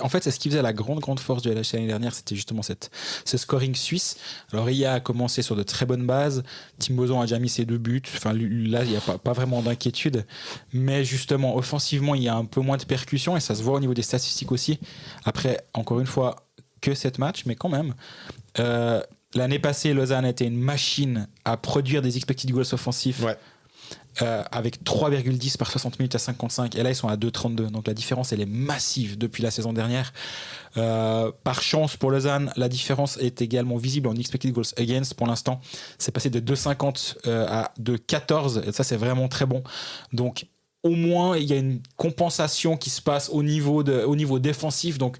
En fait, c'est ce qui faisait la grande force de LHC l'année dernière, c'était justement ce scoring suisse. Alors, Ia a commencé sur de très bonnes bases. Tim Boson a déjà mis ses 2 buts. Enfin, là, il n'y a pas vraiment d'inquiétude. Mais justement, offensivement, il y a un peu moins de percussion et ça se voit au niveau des statistiques aussi. Après, encore une fois, que 7 matchs, mais quand même. L'année passée, Lausanne était une machine à produire des expected goals offensifs. Ouais. Avec 3,10 par 60 minutes à 5,5 et là ils sont à 2,32, donc la différence elle est massive depuis la saison dernière. Par chance pour Lausanne, la différence est également visible en expected goals against. Pour l'instant c'est passé de 2,50 à 2,14 et ça c'est vraiment très bon, donc au moins il y a une compensation qui se passe au niveau défensif. Donc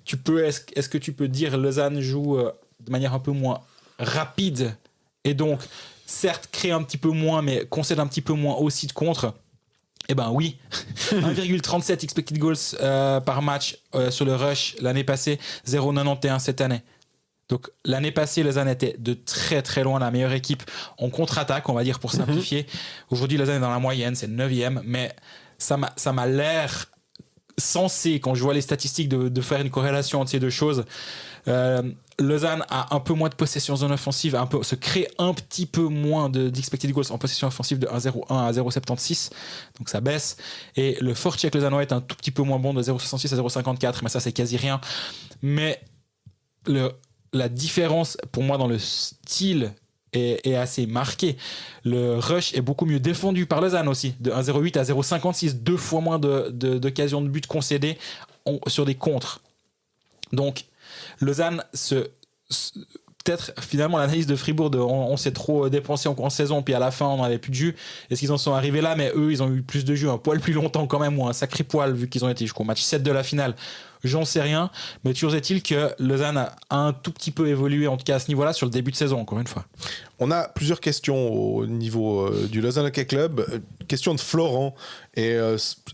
est-ce que tu peux dire Lausanne joue de manière un peu moins rapide et donc certes crée un petit peu moins mais concède un petit peu moins aussi de contre? Eh ben oui. 1,37 expected goals par match sur le rush l'année passée, 0,91 cette année. Donc l'année passée Lausanne était de très très loin la meilleure équipe en contre-attaque, on va dire pour simplifier. Aujourd'hui Lausanne est dans la moyenne, c'est le 9e, mais ça m'a l'air censé, quand je vois les statistiques, de faire une corrélation entre ces deux choses. Lausanne a un peu moins de possession zone offensive, se crée un petit peu moins d'expected goals en possession offensive de 1,01 à 0,76, donc ça baisse. Et le forecheck lausannois est un tout petit peu moins bon de 0,66 à 0,54, mais ça c'est quasi rien. Mais la différence pour moi dans le style est assez marquée. Le rush est beaucoup mieux défendu par Lausanne aussi, de 1,08 à 0,56, 2 fois moins d'occasions de but concédées sur des contres. Donc Lausanne peut-être finalement l'analyse de Fribourg on s'est trop dépensé en saison puis à la fin on n'avait plus de jus, est-ce qu'ils en sont arrivés là? Mais eux ils ont eu plus de jus un poil plus longtemps quand même, ou un sacré poil, vu qu'ils ont été jusqu'au match 7 de la finale. J'en sais rien, mais toujours est-il que Lausanne a un tout petit peu évolué, en tout cas à ce niveau-là, sur le début de saison, encore une fois. On a plusieurs questions au niveau du Lausanne Hockey Club. Question de Florent. Et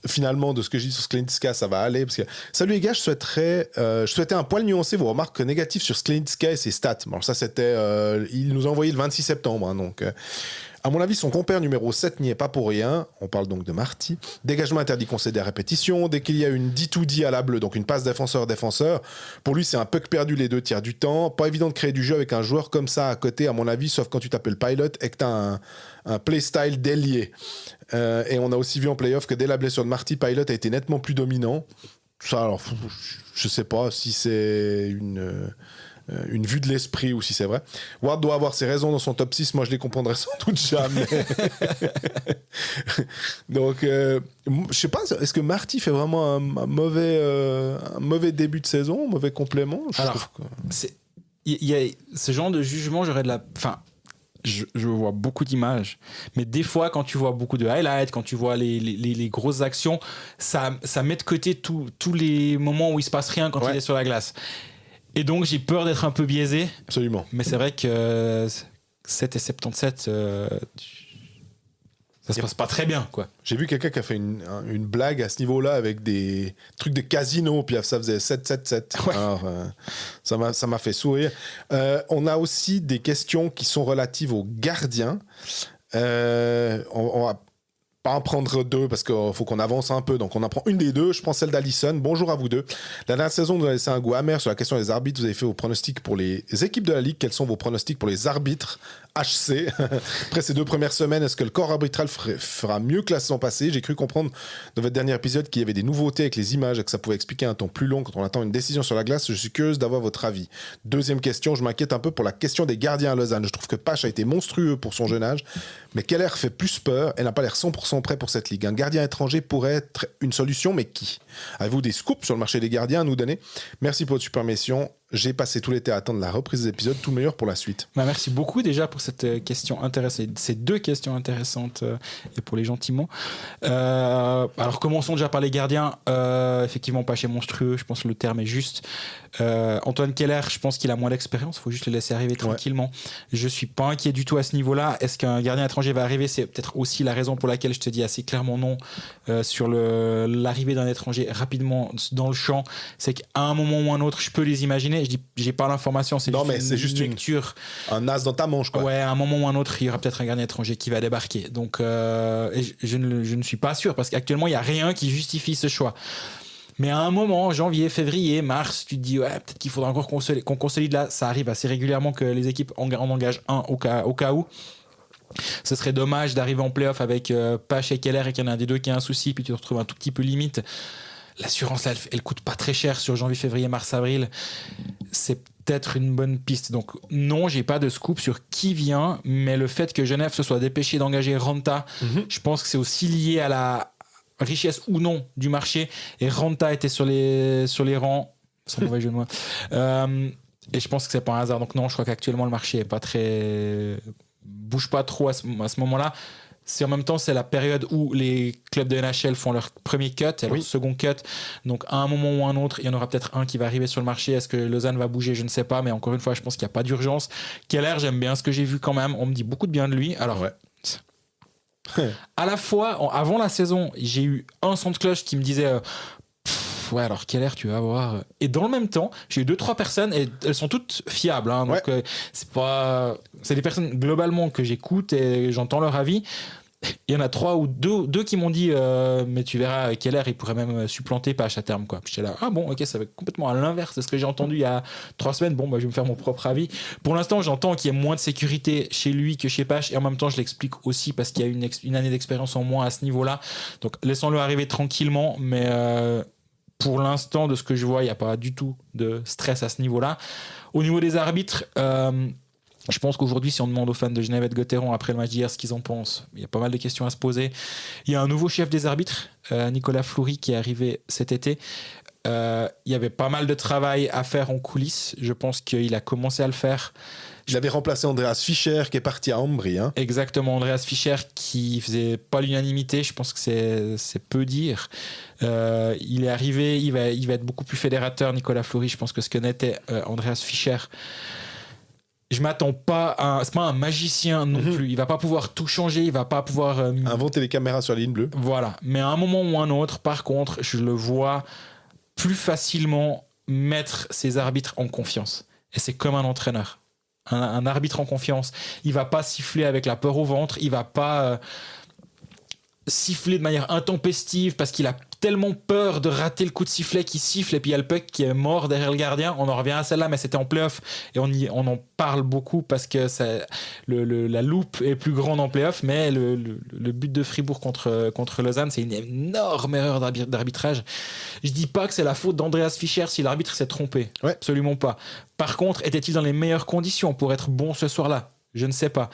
finalement, de ce que je dis sur Sklenitska, ça va aller. Parce que... Salut les gars, je souhaitais un poil nuancer vos remarques négatives sur Sklenitska et ses stats. Bon, ça, c'était... il nous a envoyé le 26 septembre. Hein, donc... À mon avis, son compère numéro 7 n'y est pas pour rien. On parle donc de Marty. Dégagement interdit concédé à répétition. Dès qu'il y a une D2D à la bleue, donc une passe défenseur-défenseur, pour lui, c'est un puck perdu les 2 tiers du temps. Pas évident de créer du jeu avec un joueur comme ça à côté, à mon avis, sauf quand tu t'appelles Pilot et que tu as un playstyle délié. Et on a aussi vu en playoff que dès la blessure de Marty, Pilot a été nettement plus dominant. Ça, alors, je sais pas si c'est une vue de l'esprit ou si c'est vrai. Ward doit avoir ses raisons dans son top 6, moi je les comprendrai sans doute jamais. Donc, je sais pas, est-ce que Marty fait vraiment un mauvais début de saison, un mauvais complément? Alors, il y a ce genre de jugement, j'aurais de la... Enfin, je vois beaucoup d'images, mais des fois, quand tu vois beaucoup de highlights, quand tu vois les grosses actions, ça met de côté tous les moments où il se passe rien quand il est sur la glace. Et donc, j'ai peur d'être un peu biaisé. Absolument. Mais c'est vrai que 7 et 77, ça se passe pas très bien, quoi. J'ai vu quelqu'un qui a fait une blague à ce niveau-là avec des trucs de casino, puis ça faisait 7-7-7. Ouais. Alors, ça m'a fait sourire. On a aussi des questions qui sont relatives aux gardiens. On va pas en prendre 2 parce qu'il faut qu'on avance un peu, donc on en prend une des 2. Je prends celle d'Allison. Bonjour à vous 2. La dernière saison, vous avez laissé un goût amer sur la question des arbitres. Vous avez fait vos pronostics pour les équipes de la Ligue. Quels sont vos pronostics pour les arbitres HC? Après ces 2 premières semaines, est-ce que le corps arbitral fera mieux que la saison passée? J'ai cru comprendre dans votre dernier épisode qu'il y avait des nouveautés avec les images et que ça pouvait expliquer un temps plus long quand on attend une décision sur la glace. Je suis curieuse d'avoir votre avis. Deuxième question, je m'inquiète un peu pour la question des gardiens à Lausanne. Je trouve que Pache a été monstrueux pour son jeune âge, mais Keller fait plus peur et n'a pas l'air 100% prêt pour cette ligue. Un gardien étranger pourrait être une solution, mais qui? Avez-vous des scoops sur le marché des gardiens à nous donner? Merci pour votre super mission. J'ai passé tout l'été à attendre la reprise des épisodes. Tout le meilleur pour la suite. Bah, merci beaucoup déjà pour cette question intéressante, ces 2 questions intéressantes et pour les gentils mots. Alors commençons déjà par les gardiens. Effectivement, Pache est monstrueux. Je pense que le terme est juste. Antoine Keller, je pense qu'il a moins d'expérience. Il faut juste le laisser arriver tranquillement. Je suis pas inquiet du tout à ce niveau-là. Est-ce qu'un gardien étranger va arriver? C'est peut-être aussi la raison pour laquelle je te dis assez clairement non sur l'arrivée d'un étranger rapidement dans le champ. C'est qu'à un moment ou un autre, je peux les imaginer. Je dis, j'ai pas l'information, c'est juste une lecture. Un as dans ta manche, quoi. Ouais, à un moment ou un autre, il y aura peut-être un gardien étranger qui va débarquer. Donc, je ne suis pas sûr parce qu'actuellement, il n'y a rien qui justifie ce choix. Mais à un moment, janvier, février, mars, tu te dis, ouais, peut-être qu'il faudra encore qu'on consolide là. Ça arrive assez régulièrement que les équipes en engagent un au cas où. Ce serait dommage d'arriver en play-off avec Pache et Keller et qu'il y en a un des 2 qui a un souci, puis tu te retrouves un tout petit peu limite. L'assurance, là, elle coûte pas très cher sur janvier, février, mars, avril. C'est peut-être une bonne piste. Donc non, j'ai pas de scoop sur qui vient, mais le fait que Genève se soit dépêché d'engager Ranta, je pense que c'est aussi lié à la richesse ou non du marché. Et Ranta était sur les rangs, sans mauvais jeu de mots. Et je pense que c'est pas un hasard. Donc non, je crois qu'actuellement le marché est pas très... bouge pas trop à ce moment-là. C'est en même temps, c'est la période où les clubs de NHL font leur premier cut et leur second cut. Donc, à un moment ou un autre, il y en aura peut-être un qui va arriver sur le marché. Est-ce que Lausanne va bouger? Je ne sais pas. Mais encore une fois, je pense qu'il n'y a pas d'urgence. Keller, j'aime bien ce que j'ai vu quand même. On me dit beaucoup de bien de lui. Alors, à la fois, avant la saison, j'ai eu un son de cloche qui me disait... ouais, alors Keller, tu vas voir. Et dans le même temps, j'ai eu 2-3 personnes et elles sont toutes fiables. Hein, donc, c'est des personnes globalement que j'écoute et j'entends leur avis. Il y en a 3 ou 2 qui m'ont dit mais tu verras, Keller, il pourrait même supplanter Pache à terme, quoi. J'étais là, ah bon, ok, ça va être complètement à l'inverse de ce que j'ai entendu il y a 3 semaines. Bon, bah, je vais me faire mon propre avis. Pour l'instant, j'entends qu'il y a moins de sécurité chez lui que chez Pache et en même temps, je l'explique aussi parce qu'il y a une année d'expérience en moins à ce niveau-là. Donc, laissons-le arriver tranquillement, mais pour l'instant, de ce que je vois, il n'y a pas du tout de stress à ce niveau-là. Au niveau des arbitres, je pense qu'aujourd'hui, si on demande aux fans de Genève et de Gauthieron après le match d'hier ce qu'ils en pensent, il y a pas mal de questions à se poser. Il y a un nouveau chef des arbitres, Nicolas Fleury, qui est arrivé cet été. Il y avait pas mal de travail à faire en coulisses. Je pense qu'il a commencé à le faire. Il avait remplacé Andreas Fischer qui est parti à Ambry. Hein. Exactement, Andreas Fischer qui faisait pas l'unanimité, je pense que c'est peu dire. Il est arrivé, il va être beaucoup plus fédérateur, Nicolas Fleury. Je pense que ce que n'était Andreas Fischer, je m'attends pas à... C'est pas un magicien non plus. Il va pas pouvoir tout changer, il va pas pouvoir... inventer les caméras sur la ligne bleue. Voilà. Mais à un moment ou un autre, par contre, je le vois plus facilement mettre ses arbitres en confiance. Et c'est comme un entraîneur. Un arbitre en confiance, il va pas siffler avec la peur au ventre, il va pas siffler de manière intempestive parce qu'il a tellement peur de rater le coup de sifflet qu'il siffle et puis il y a le puck qui est mort derrière le gardien. On en revient à celle-là, mais c'était en play-off et on en parle beaucoup parce que la loupe est plus grande en play-off, mais le but de Fribourg contre Lausanne, c'est une énorme erreur d'arbitrage. Je dis pas que c'est la faute d'Andreas Fischer si l'arbitre s'est trompé, absolument pas. Par contre, était-il dans les meilleures conditions pour être bon ce soir-là? Je ne sais pas.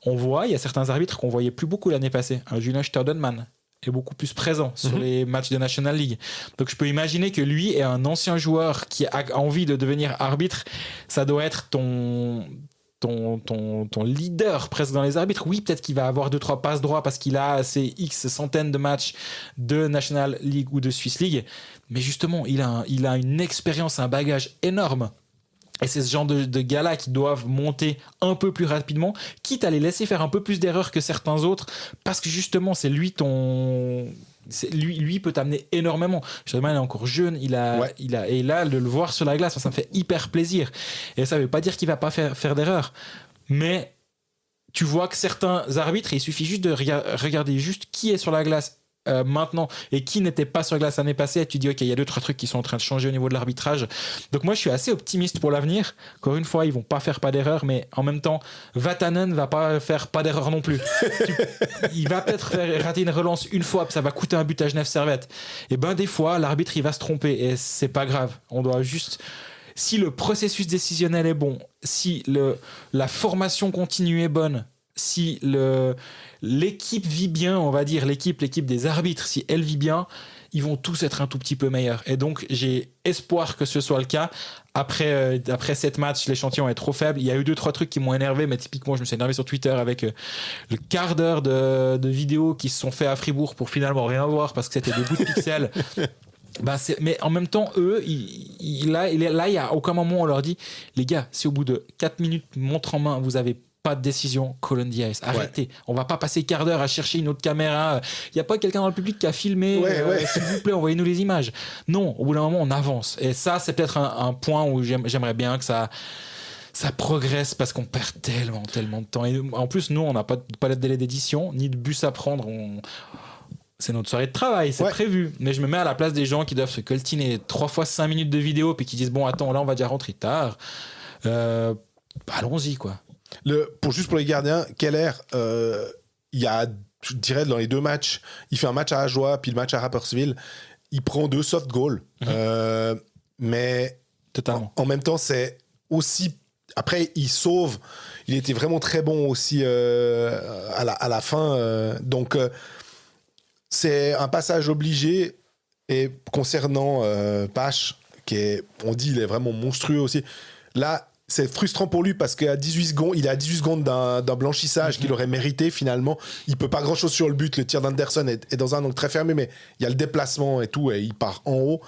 On voit, il y a certains arbitres qu'on voyait plus beaucoup l'année passée. Un Julian Staudenmann est beaucoup plus présent sur les matchs de National League. Donc je peux imaginer que lui est un ancien joueur qui a envie de devenir arbitre. Ça doit être ton leader presque dans les arbitres. Oui, peut-être qu'il va avoir 2-3 passes droits parce qu'il a ses X centaines de matchs de National League ou de Swiss League. Mais justement, il a une expérience, un bagage énorme. Et c'est ce genre de gars-là qui doivent monter un peu plus rapidement, quitte à les laisser faire un peu plus d'erreurs que certains autres, parce que justement, c'est lui lui peut t'amener énormément. Justement, il est encore jeune, et là, de le voir sur la glace, ça me fait hyper plaisir. Et ça veut pas dire qu'il va pas faire d'erreurs, mais tu vois que certains arbitres, il suffit juste de regarder juste qui est sur la glace maintenant et qui n'était pas sur glace l'année passée, et tu dis ok, il y a 2-3 trucs qui sont en train de changer au niveau de l'arbitrage. Donc moi je suis assez optimiste pour l'avenir. Encore une fois, ils vont pas faire pas d'erreur, mais en même temps Vatanen va pas faire pas d'erreur non plus. Il va peut-être rater une relance une fois, puis ça va coûter un but à Genève Servette. Et ben des fois l'arbitre il va se tromper et c'est pas grave. On doit juste, si le processus décisionnel est bon, si la formation continue est bonne, si l'équipe vit bien, on va dire l'équipe des arbitres, si elle vit bien, ils vont tous être un tout petit peu meilleurs. Et donc j'ai espoir que ce soit le cas. Après 7 matchs, l'échantillon est trop faible. Il y a eu 2-3 trucs qui m'ont énervé, mais typiquement je me suis énervé sur Twitter avec le quart d'heure de vidéos qui se sont fait à Fribourg pour finalement rien voir parce que c'était des bouts de pixels. Mais en même temps, eux, là, il y a aucun moment où on leur dit les gars, si au bout de 4 minutes montre en main, vous avez pas de décision, call on the ice. Arrêtez. On va pas passer quart d'heure à chercher une autre caméra. Il y a pas quelqu'un dans le public qui a filmé. S'il vous plaît, envoyez-nous les images. Non, au bout d'un moment, on avance. Et ça, c'est peut-être un point où j'aimerais bien que ça progresse parce qu'on perd tellement de temps. Et en plus, nous, on n'a pas de délai d'édition, ni de bus à prendre. C'est notre soirée de travail, c'est prévu. Mais je me mets à la place des gens qui doivent se coltiner 3 fois 5 minutes de vidéo puis qui disent bon, attends, là, on va déjà rentrer tard. Allons-y, quoi. Pour les gardiens, Keller, il y a, je dirais, dans les 2 matchs, il fait un match à Ajoie, puis le match à Rapperswil, il prend 2 soft goals. Mais totalement. En même temps, c'est aussi... Après, il sauve. Il était vraiment très bon aussi à la fin. Donc, c'est un passage obligé. Et concernant Pache, on dit il est vraiment monstrueux aussi. Là, c'est frustrant pour lui parce qu'il est à 18 secondes d'un blanchissage qu'il aurait mérité finalement. Il peut pas grand chose sur le but. Le tir d'Anderson est dans un angle très fermé, mais il y a le déplacement et tout, et il part en haut.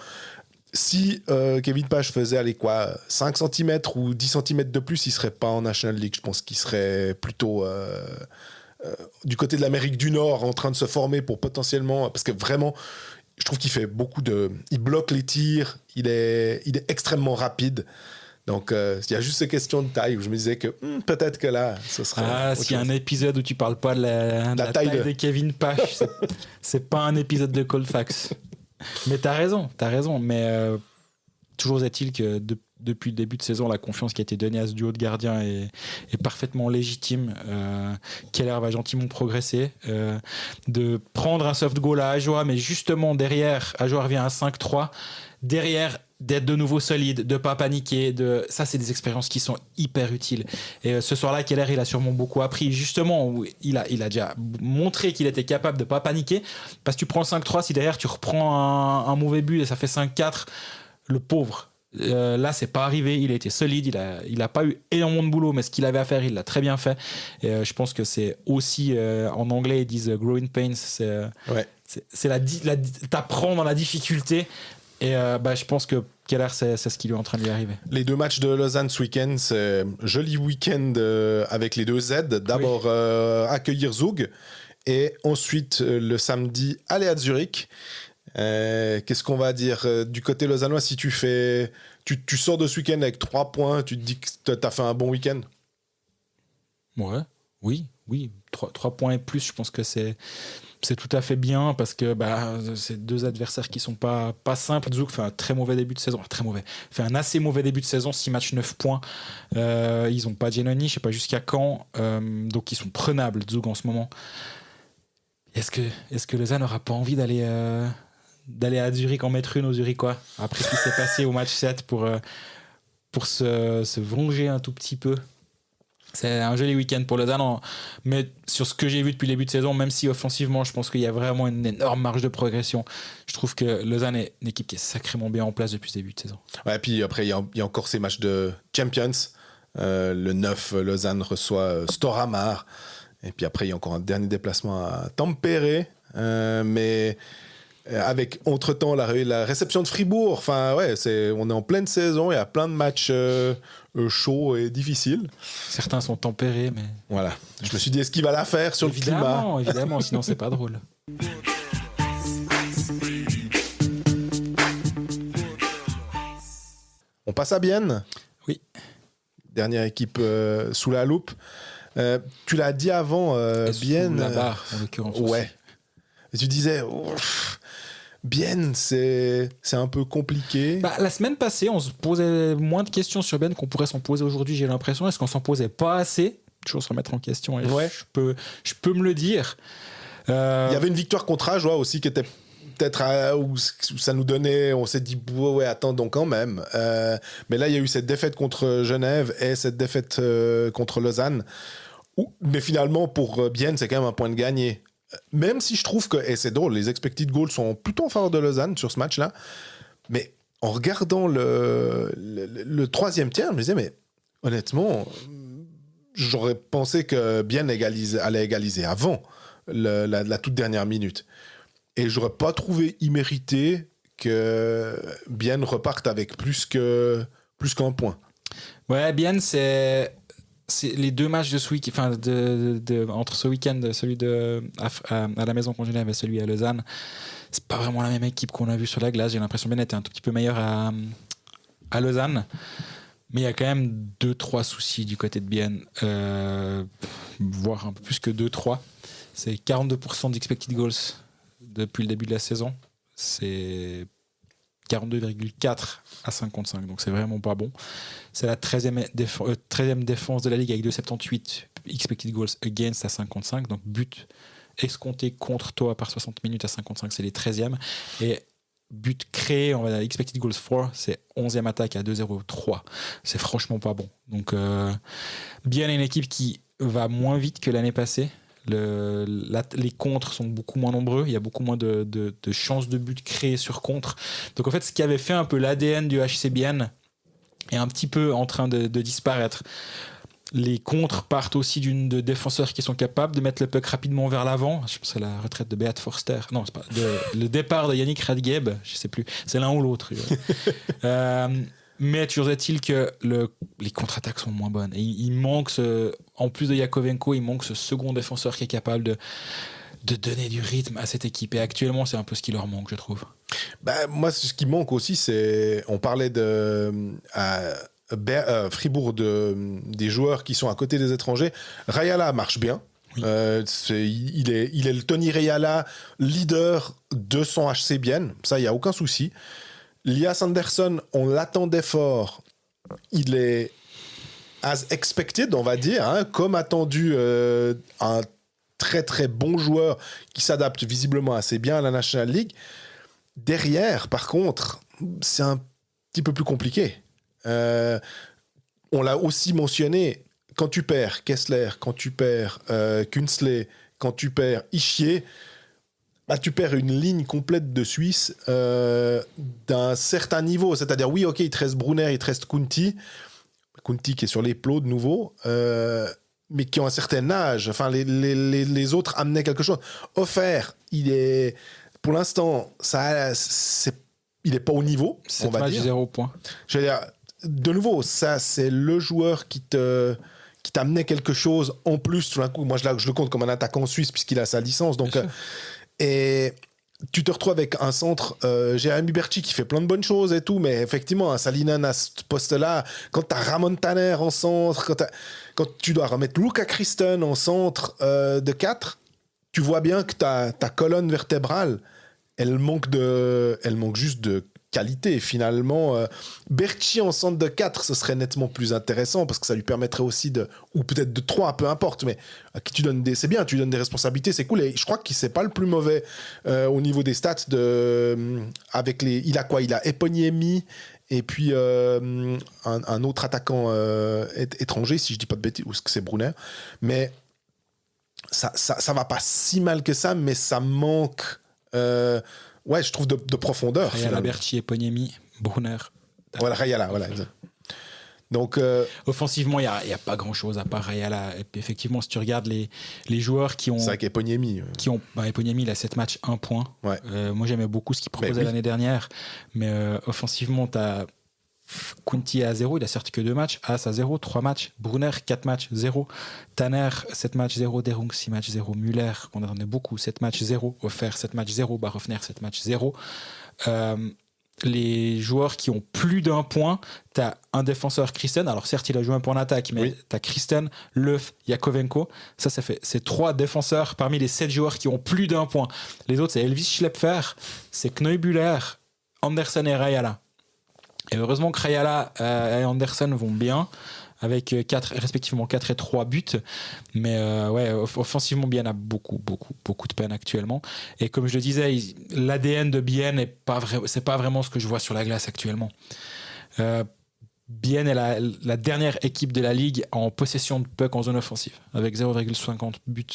Si Kevin Pache faisait 5 cm ou 10 cm de plus, il serait pas en National League. Je pense qu'il serait plutôt du côté de l'Amérique du Nord en train de se former pour potentiellement... Parce que vraiment, je trouve qu'il fait il bloque les tirs, il est extrêmement rapide. Donc, il y a juste ces questions de taille où je me disais que peut-être que là, ce serait... s'il y a un épisode où tu parles pas de la taille de Kevin Pache, c'est pas un épisode de Colfax. Mais t'as raison. Mais toujours est-il que depuis le début de saison, la confiance qui a été donnée à ce duo de gardiens est parfaitement légitime. Keller va gentiment progresser. De prendre un soft goal à Ajoie, mais justement derrière, Ajoie revient à 5-3. Derrière, d'être de nouveau solide, de pas paniquer, ça c'est des expériences qui sont hyper utiles. Et ce soir-là, Keller il a sûrement beaucoup appris, justement, où il a déjà montré qu'il était capable de pas paniquer, parce que tu prends le 5-3, si derrière tu reprends un mauvais but et ça fait 5-4, le pauvre, Là, c'est pas arrivé. Il a été solide. Il a pas eu énormément de boulot, mais ce qu'il avait à faire, il l'a très bien fait. Et je pense que c'est aussi, en anglais, ils disent growing pains. T'apprends dans la difficulté. Et je pense que Keller, c'est ce qui lui est en train de lui arriver. Les 2 matchs de Lausanne ce week-end, c'est joli week-end avec les 2 Z. D'abord, accueillir Zug. Et ensuite, le samedi, aller à Zurich. Qu'est-ce qu'on va dire du côté lausannois, si tu sors de ce week-end avec 3 points, tu te dis que tu as fait un bon week-end? Oui. 3 points et plus, je pense que c'est tout à fait bien parce que c'est 2 adversaires qui sont pas simples. Zug fait un très mauvais début de saison. Fait un assez mauvais début de saison, 6 matchs, 9 points. Ils n'ont pas Giannoni, je sais pas jusqu'à quand. Donc ils sont prenables, Zug, en ce moment. Est-ce que Lausanne n'aura pas envie d'aller à Zurich en mettre une aux Zurichois après ce qui s'est passé au match 7 pour se venger un tout petit peu? C'est un joli week-end pour Lausanne, mais sur ce que j'ai vu depuis le début de saison, même si offensivement je pense qu'il y a vraiment une énorme marge de progression, je trouve que Lausanne est une équipe qui est sacrément bien en place depuis le début de saison. Ouais, puis après il y a encore ces matchs de Champions. Le 9, Lausanne reçoit Storhamar, et puis après il y a encore un dernier déplacement à Tampere, mais avec entre-temps la réception de Fribourg. Enfin ouais, on est en pleine saison, il y a plein de matchs chauds et difficiles. Certains sont tempérés, mais voilà. Je me suis dit, est-ce qu'il va la faire sur le climat? Évidemment, sinon c'est pas drôle. On passe à Bienne. Oui. Dernière équipe sous la loupe. Tu l'as dit avant, Bienne. Sous la barre, en l'occurrence. Ouais. Aussi. Et tu disais, Bienne, c'est un peu compliqué. La semaine passée, on se posait moins de questions sur Bienne qu'on pourrait s'en poser aujourd'hui, j'ai l'impression. Est-ce qu'on s'en posait pas assez? Toujours se remettre en question. Et ouais. Je peux me le dire. Il y avait une victoire contre Ajoie aussi qui était peut-être où ça nous donnait, on s'est dit ouais, attendons quand même. Mais là, il y a eu cette défaite contre Genève et cette défaite contre Lausanne. Mais finalement, pour Bienne, c'est quand même un point de gagné. Même si je trouve que, et c'est drôle, les expected goals sont plutôt en faveur de Lausanne sur ce match-là, mais en regardant le troisième tiers, je me disais, mais honnêtement, j'aurais pensé que Bienne allait égaliser avant la toute dernière minute. Et j'aurais pas trouvé immérité que Bienne reparte avec plus qu'un point. Ouais, Bienne, c'est les 2 matchs de ce week, enfin entre ce week-end, celui à la maison contre Genève et celui à Lausanne, c'est pas vraiment la même équipe qu'on a vu sur la glace. J'ai l'impression que Bienne était un tout petit peu meilleur à Lausanne, mais il y a quand même 2-3 soucis du côté de Bienne, voire un peu plus que 2-3. C'est 42% d'expected goals depuis le début de la saison. C'est 42,4 à 55, donc c'est vraiment pas bon. C'est la 13e défense de la ligue avec 2,78 expected goals against à 55, donc but escompté contre toi par 60 minutes à 55, c'est les 13e, et but créé, on va dire expected goals for, c'est 11e attaque à 2,03. C'est franchement pas bon. Donc bien une équipe qui va moins vite que l'année passée. Les contres sont beaucoup moins nombreux, il y a beaucoup moins de chances de but créées sur contre. Donc en fait, ce qui avait fait un peu l'ADN du HC Bienne est un petit peu en train de disparaître. Les contres partent aussi de défenseurs qui sont capables de mettre le puck rapidement vers l'avant. Je pense à la retraite de Beat Forster. Non, c'est pas le départ de Yannick Radgeb, je sais plus. C'est l'un ou l'autre. Mais toujours est-il que les contre-attaques sont moins bonnes. Et il manque, en plus de Yakovenko, il manque ce second défenseur qui est capable de donner du rythme à cette équipe. Et actuellement, c'est un peu ce qui leur manque, je trouve. Moi, ce qui manque aussi, c'est... On parlait Fribourg des joueurs qui sont à côté des étrangers. Rayala marche bien. Oui. Il est le Tony Rayala, leader de son HC Bienne. Ça, il n'y a aucun souci. Lias Anderson, on l'attendait fort. Il est as expected, on va dire, hein, comme attendu, un très très bon joueur qui s'adapte visiblement assez bien à la National League. Derrière, par contre, c'est un petit peu plus compliqué. On l'a aussi mentionné, quand tu perds Kessler, quand tu perds Künzle, quand tu perds Ischier, tu perds une ligne complète de Suisse d'un certain niveau. C'est-à-dire, oui, ok, il te reste Brunner, il te reste Kunti qui est sur les plots de nouveau, mais qui ont un certain âge. Enfin, les autres amenaient quelque chose. Offert, pour l'instant, il n'est pas au niveau, on va dire. 0 points. Je veux dire, de nouveau, ça, c'est le joueur qui t'amenait quelque chose en plus. Tout d'un coup, moi, je le compte comme un attaquant suisse puisqu'il a sa licence. Donc, et tu te retrouves avec un centre, Jérémy Berchi qui fait plein de bonnes choses et tout, mais effectivement, un Salinen à ce poste-là, quand tu as Ramon Tanner en centre, quand tu dois remettre Luca Christen en centre de 4, tu vois bien que ta colonne vertébrale, elle manque juste de qualité. Finalement, Berchi en centre de 4, ce serait nettement plus intéressant parce que ça lui permettrait aussi ou peut-être de 3, peu importe, mais à qui c'est bien, tu lui donnes des responsabilités, c'est cool. Et je crois qu'il c'est pas le plus mauvais au niveau des stats il a quoi? Il a Eponiemi et puis un autre attaquant étranger, si je dis pas de bêtises, ou est-ce que c'est Brunner, mais ça va pas si mal que ça, mais ça manque je trouve de profondeur. Rayala, Berchi, Eponiemi, Brunner. Voilà, Rayala, voilà. Exact. Donc, offensivement, il n'y a pas grand-chose à part Rayala. Et puis, effectivement, si tu regardes les joueurs qui ont... C'est vrai qu'Eponiemi... Eponiemi, il a 7 matchs, 1 point. Ouais. Moi, j'aimais beaucoup ce qu'il proposait l'année dernière. Mais offensivement, tu as Kunti à 0, il a certes que 2 matchs. As à 0, 3 matchs. Brunner, 4 matchs, 0. Tanner, 7 matchs, 0. Derung, 6 matchs, 0. Müller, qu'on attendait beaucoup, 7 matchs, 0. Offert, 7 matchs, 0. Barofner, 7 matchs, 0. Les joueurs qui ont plus d'un point, tu as un défenseur, Christen. Alors certes, il a joué un point en attaque, mais tu as Christen, Löw, Yakovenko. C'est 3 défenseurs parmi les 7 joueurs qui ont plus d'un point. Les autres, c'est Elvis Schlepfer, c'est Kneubuller, Andersen et Rayala. Et heureusement que Rayala et Andersen vont bien, avec respectivement 4 et 3 buts. Mais offensivement, Bienne a beaucoup de peine actuellement. Et comme je le disais, l'ADN de Bienne c'est pas vraiment ce que je vois sur la glace actuellement. Bienne est la dernière équipe de la Ligue en possession de puck en zone offensive, avec 0,50 buts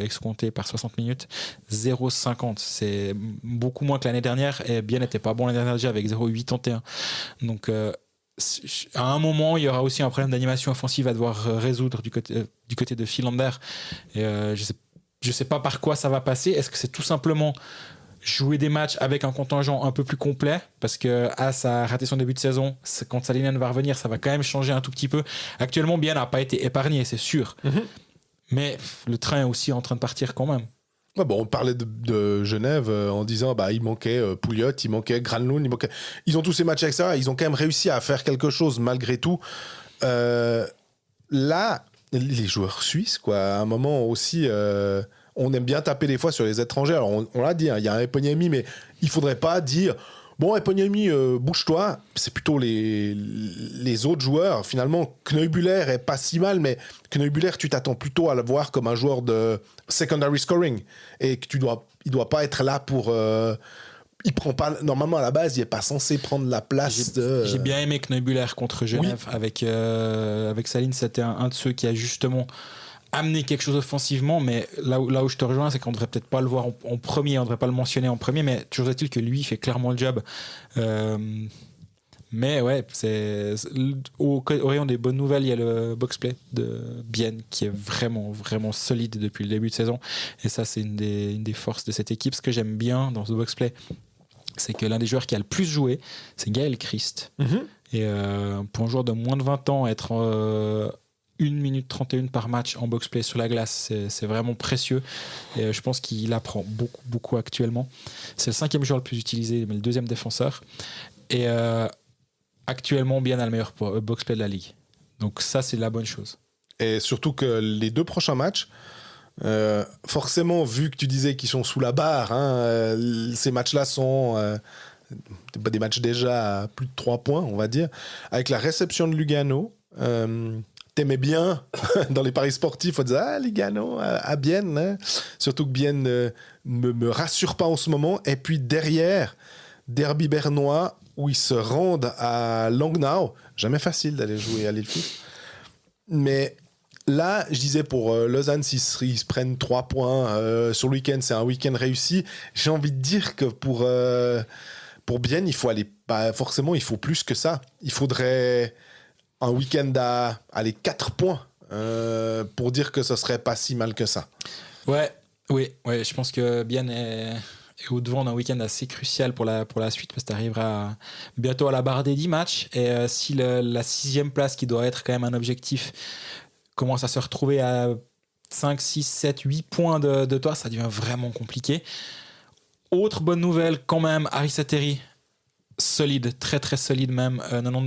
escomptés par 60 minutes. 0,50, c'est beaucoup moins que l'année dernière, et Bienne n'était pas bon l'année dernière déjà avec 0,81. Donc à un moment, il y aura aussi un problème d'animation offensive à devoir résoudre du côté de Philander. Et je sais pas par quoi ça va passer. Est-ce que c'est tout simplement jouer des matchs avec un contingent un peu plus complet, parce que As a raté son début de saison, quand Salinen va revenir, ça va quand même changer un tout petit peu. Actuellement, Bienne n'a pas été épargné, c'est sûr. Mais le train est aussi en train de partir quand même. Ouais, on parlait de Genève en disant il manquait Pouliot, il manquait Granlund, ils ont tous ces matchs avec ça, ils ont quand même réussi à faire quelque chose malgré tout. Là, les joueurs suisses, à un moment aussi... on aime bien taper des fois sur les étrangers. Alors, on l'a dit, il y a un Eponiemi, mais il ne faudrait pas dire « Bon, Eponiemi, bouge-toi ». C'est plutôt les autres joueurs. Finalement, Kneubuller est pas si mal, mais Kneubuller, tu t'attends plutôt à le voir comme un joueur de secondary scoring. Et que il doit pas être là pour... il prend pas... Normalement, à la base, il n'est pas censé prendre la place de... J'ai bien aimé Kneubuller contre Genève. Oui. Avec Saline, c'était un de ceux qui a justement... amener quelque chose offensivement, mais là où je te rejoins, c'est qu'on ne devrait peut-être pas le voir en premier, on ne devrait pas le mentionner en premier, mais toujours est-il que lui, il fait clairement le job. Mais ouais, au rayon des bonnes nouvelles, il y a le box-play de Bienne qui est vraiment, vraiment solide depuis le début de saison. Et ça, c'est une des forces de cette équipe. Ce que j'aime bien dans ce box-play, c'est que l'un des joueurs qui a le plus joué, c'est Gaël Christ. Et pour un joueur de moins de 20 ans, être... 1 minute 31 par match en box-play sur la glace, c'est vraiment précieux. Et je pense qu'il apprend beaucoup actuellement. C'est le 5e joueur le plus utilisé, mais le 2e défenseur. Et actuellement, Bienne a le meilleur box-play de la Ligue. Donc ça, c'est la bonne chose. Et surtout que les 2 prochains matchs, forcément, vu que tu disais qu'ils sont sous la barre, ces matchs-là sont... des matchs déjà à plus de 3 points, on va dire. Avec la réception de Lugano... t'aimais bien dans les paris sportifs, on disait Lugano à Bienne, hein. Surtout que Bienne ne me rassure pas en ce moment. Et puis derrière, derby bernois où ils se rendent à Langnau, jamais facile d'aller jouer à l'Ilfus, mais Là, je disais pour Lausanne, s'ils se prennent 3 points sur le week-end, c'est un week-end réussi. J'ai envie de dire que pour Bienne, il faut aller, forcément, il faut plus que ça. Il faudrait un week-end à 4 points pour dire que ce serait pas si mal que ça. Ouais, je pense que Bienne est au-devant d'un week-end assez crucial pour la suite, parce que tu arriveras bientôt à la barre des 10 matchs. Et si la 6e place, qui doit être quand même un objectif, commence à se retrouver à 5, 6, 7, 8 points de toi, ça devient vraiment compliqué. Autre bonne nouvelle quand même, Harry Sateri, solide, très très solide même.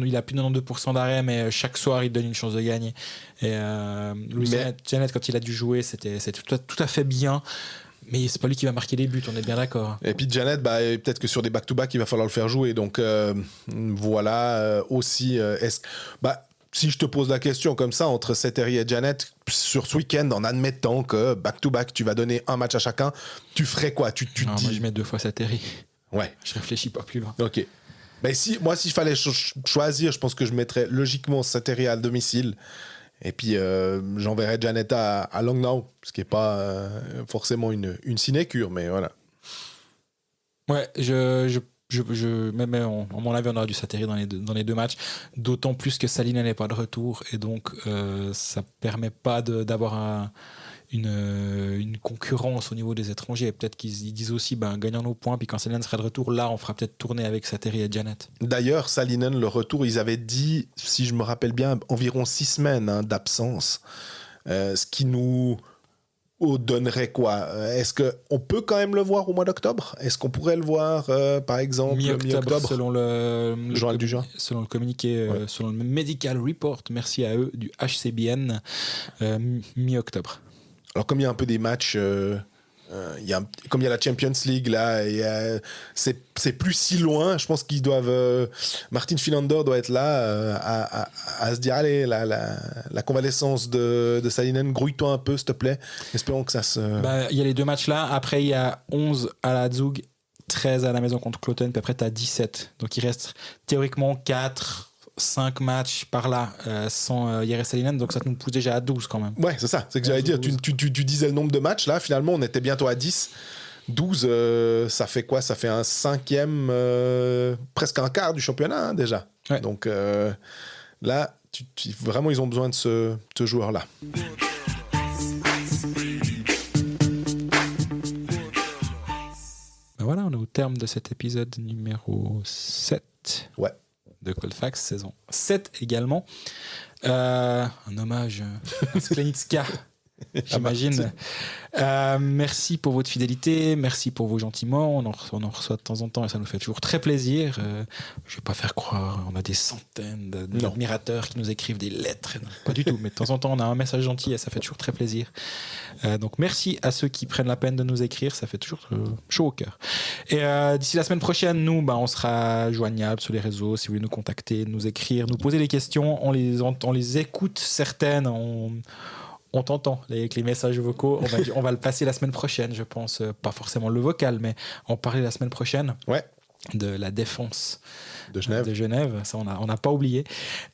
Il a plus de 92% d'arrêt, mais chaque soir il donne une chance de gagner. Et Louis Janet, quand il a dû jouer, c'était tout à fait bien. Mais c'est pas lui qui va marquer les buts, on est bien d'accord. Et puis Janet, peut-être que sur des back-to-back, il va falloir le faire jouer. Donc voilà, aussi. Si je te pose la question comme ça, entre Sateri et Janet, sur ce week-end, en admettant que back-to-back, tu vas donner un match à chacun, tu ferais quoi? Tu te dis... Moi, je mets 2 fois Sateri. Ouais. Je réfléchis pas plus loin. Ok. Si je fallait choisir, je pense que je mettrais logiquement Sateri à domicile. Et puis, j'enverrais Janet à Langnau, ce qui n'est pas forcément une sinécure, mais voilà. Ouais, mais à mon avis, on aura du Sateri dans les deux matchs, d'autant plus que Salinen n'est pas de retour, et donc ça ne permet pas d'avoir une concurrence au niveau des étrangers. Peut-être qu'ils disent aussi, gagnons nos points, puis quand Salinen sera de retour, là, on fera peut-être tourner avec Sateri et Janet. D'ailleurs, Salinen, le retour, ils avaient dit, si je me rappelle bien, environ 6 semaines d'absence, ce qui nous donnerait quoi? Est-ce qu'on peut quand même le voir au mois d'octobre? Est-ce qu'on pourrait le voir, par exemple, mi-octobre selon le journal du juin, selon le communiqué, selon le medical report, merci à eux, du HCBN, mi-octobre. Alors, comme il y a un peu des matchs, comme il y a la Champions League, là, c'est plus si loin. Je pense qu'ils doivent... Martin Philander doit être là à se dire, allez, la convalescence de Salinen, grouille-toi un peu, s'il te plaît. Espérons que ça se... Il y a les 2 matchs là. Après, il y a 11 à la Zug, 13 à la maison contre Kloten, puis après, tu as 17. Donc, il reste théoriquement 5 matchs par là sans Jere Salinen, donc ça nous pousse déjà à 12 quand même. Ouais, c'est ça, c'est que j'allais dire. Tu disais le nombre de matchs, là, finalement, on était bientôt à 10. 12, ça fait quoi? Ça fait un 5e, presque un quart du championnat, hein, déjà. Ouais. Donc là, vraiment, ils ont besoin de ce joueur-là. Voilà, on est au terme de cet épisode numéro 7. Ouais. De Coldfax, saison 7 également. Un hommage à Sklenitska, j'imagine. Merci pour votre fidélité, merci pour vos gentils mots. On en reçoit de temps en temps et ça nous fait toujours très plaisir. Je ne vais pas faire croire, on a des centaines d'admirateurs qui nous écrivent des lettres. Non, pas du tout, mais de temps en temps, on a un message gentil et ça fait toujours très plaisir. Donc merci à ceux qui prennent la peine de nous écrire, ça fait toujours chaud au cœur. Et d'ici la semaine prochaine, nous, on sera joignable sur les réseaux. Si vous voulez nous contacter, nous écrire, nous poser des questions, on les écoute certaines, on t'entend avec les messages vocaux. On va le passer la semaine prochaine, je pense. Pas forcément le vocal, mais en parler la semaine prochaine. Ouais. De la défense de Genève. Ça, on n'a pas oublié.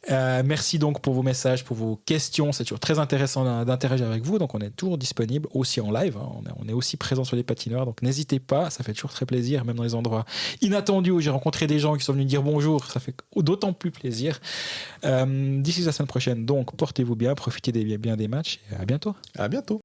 Merci donc pour vos messages, pour vos questions. C'est toujours très intéressant d'interagir avec vous. Donc, on est toujours disponible aussi en live. Hein. On est aussi présent sur les patineurs. Donc, n'hésitez pas. Ça fait toujours très plaisir, même dans les endroits inattendus où j'ai rencontré des gens qui sont venus dire bonjour. Ça fait d'autant plus plaisir. D'ici la semaine prochaine, donc, portez-vous bien, profitez bien des matchs et à bientôt. À bientôt.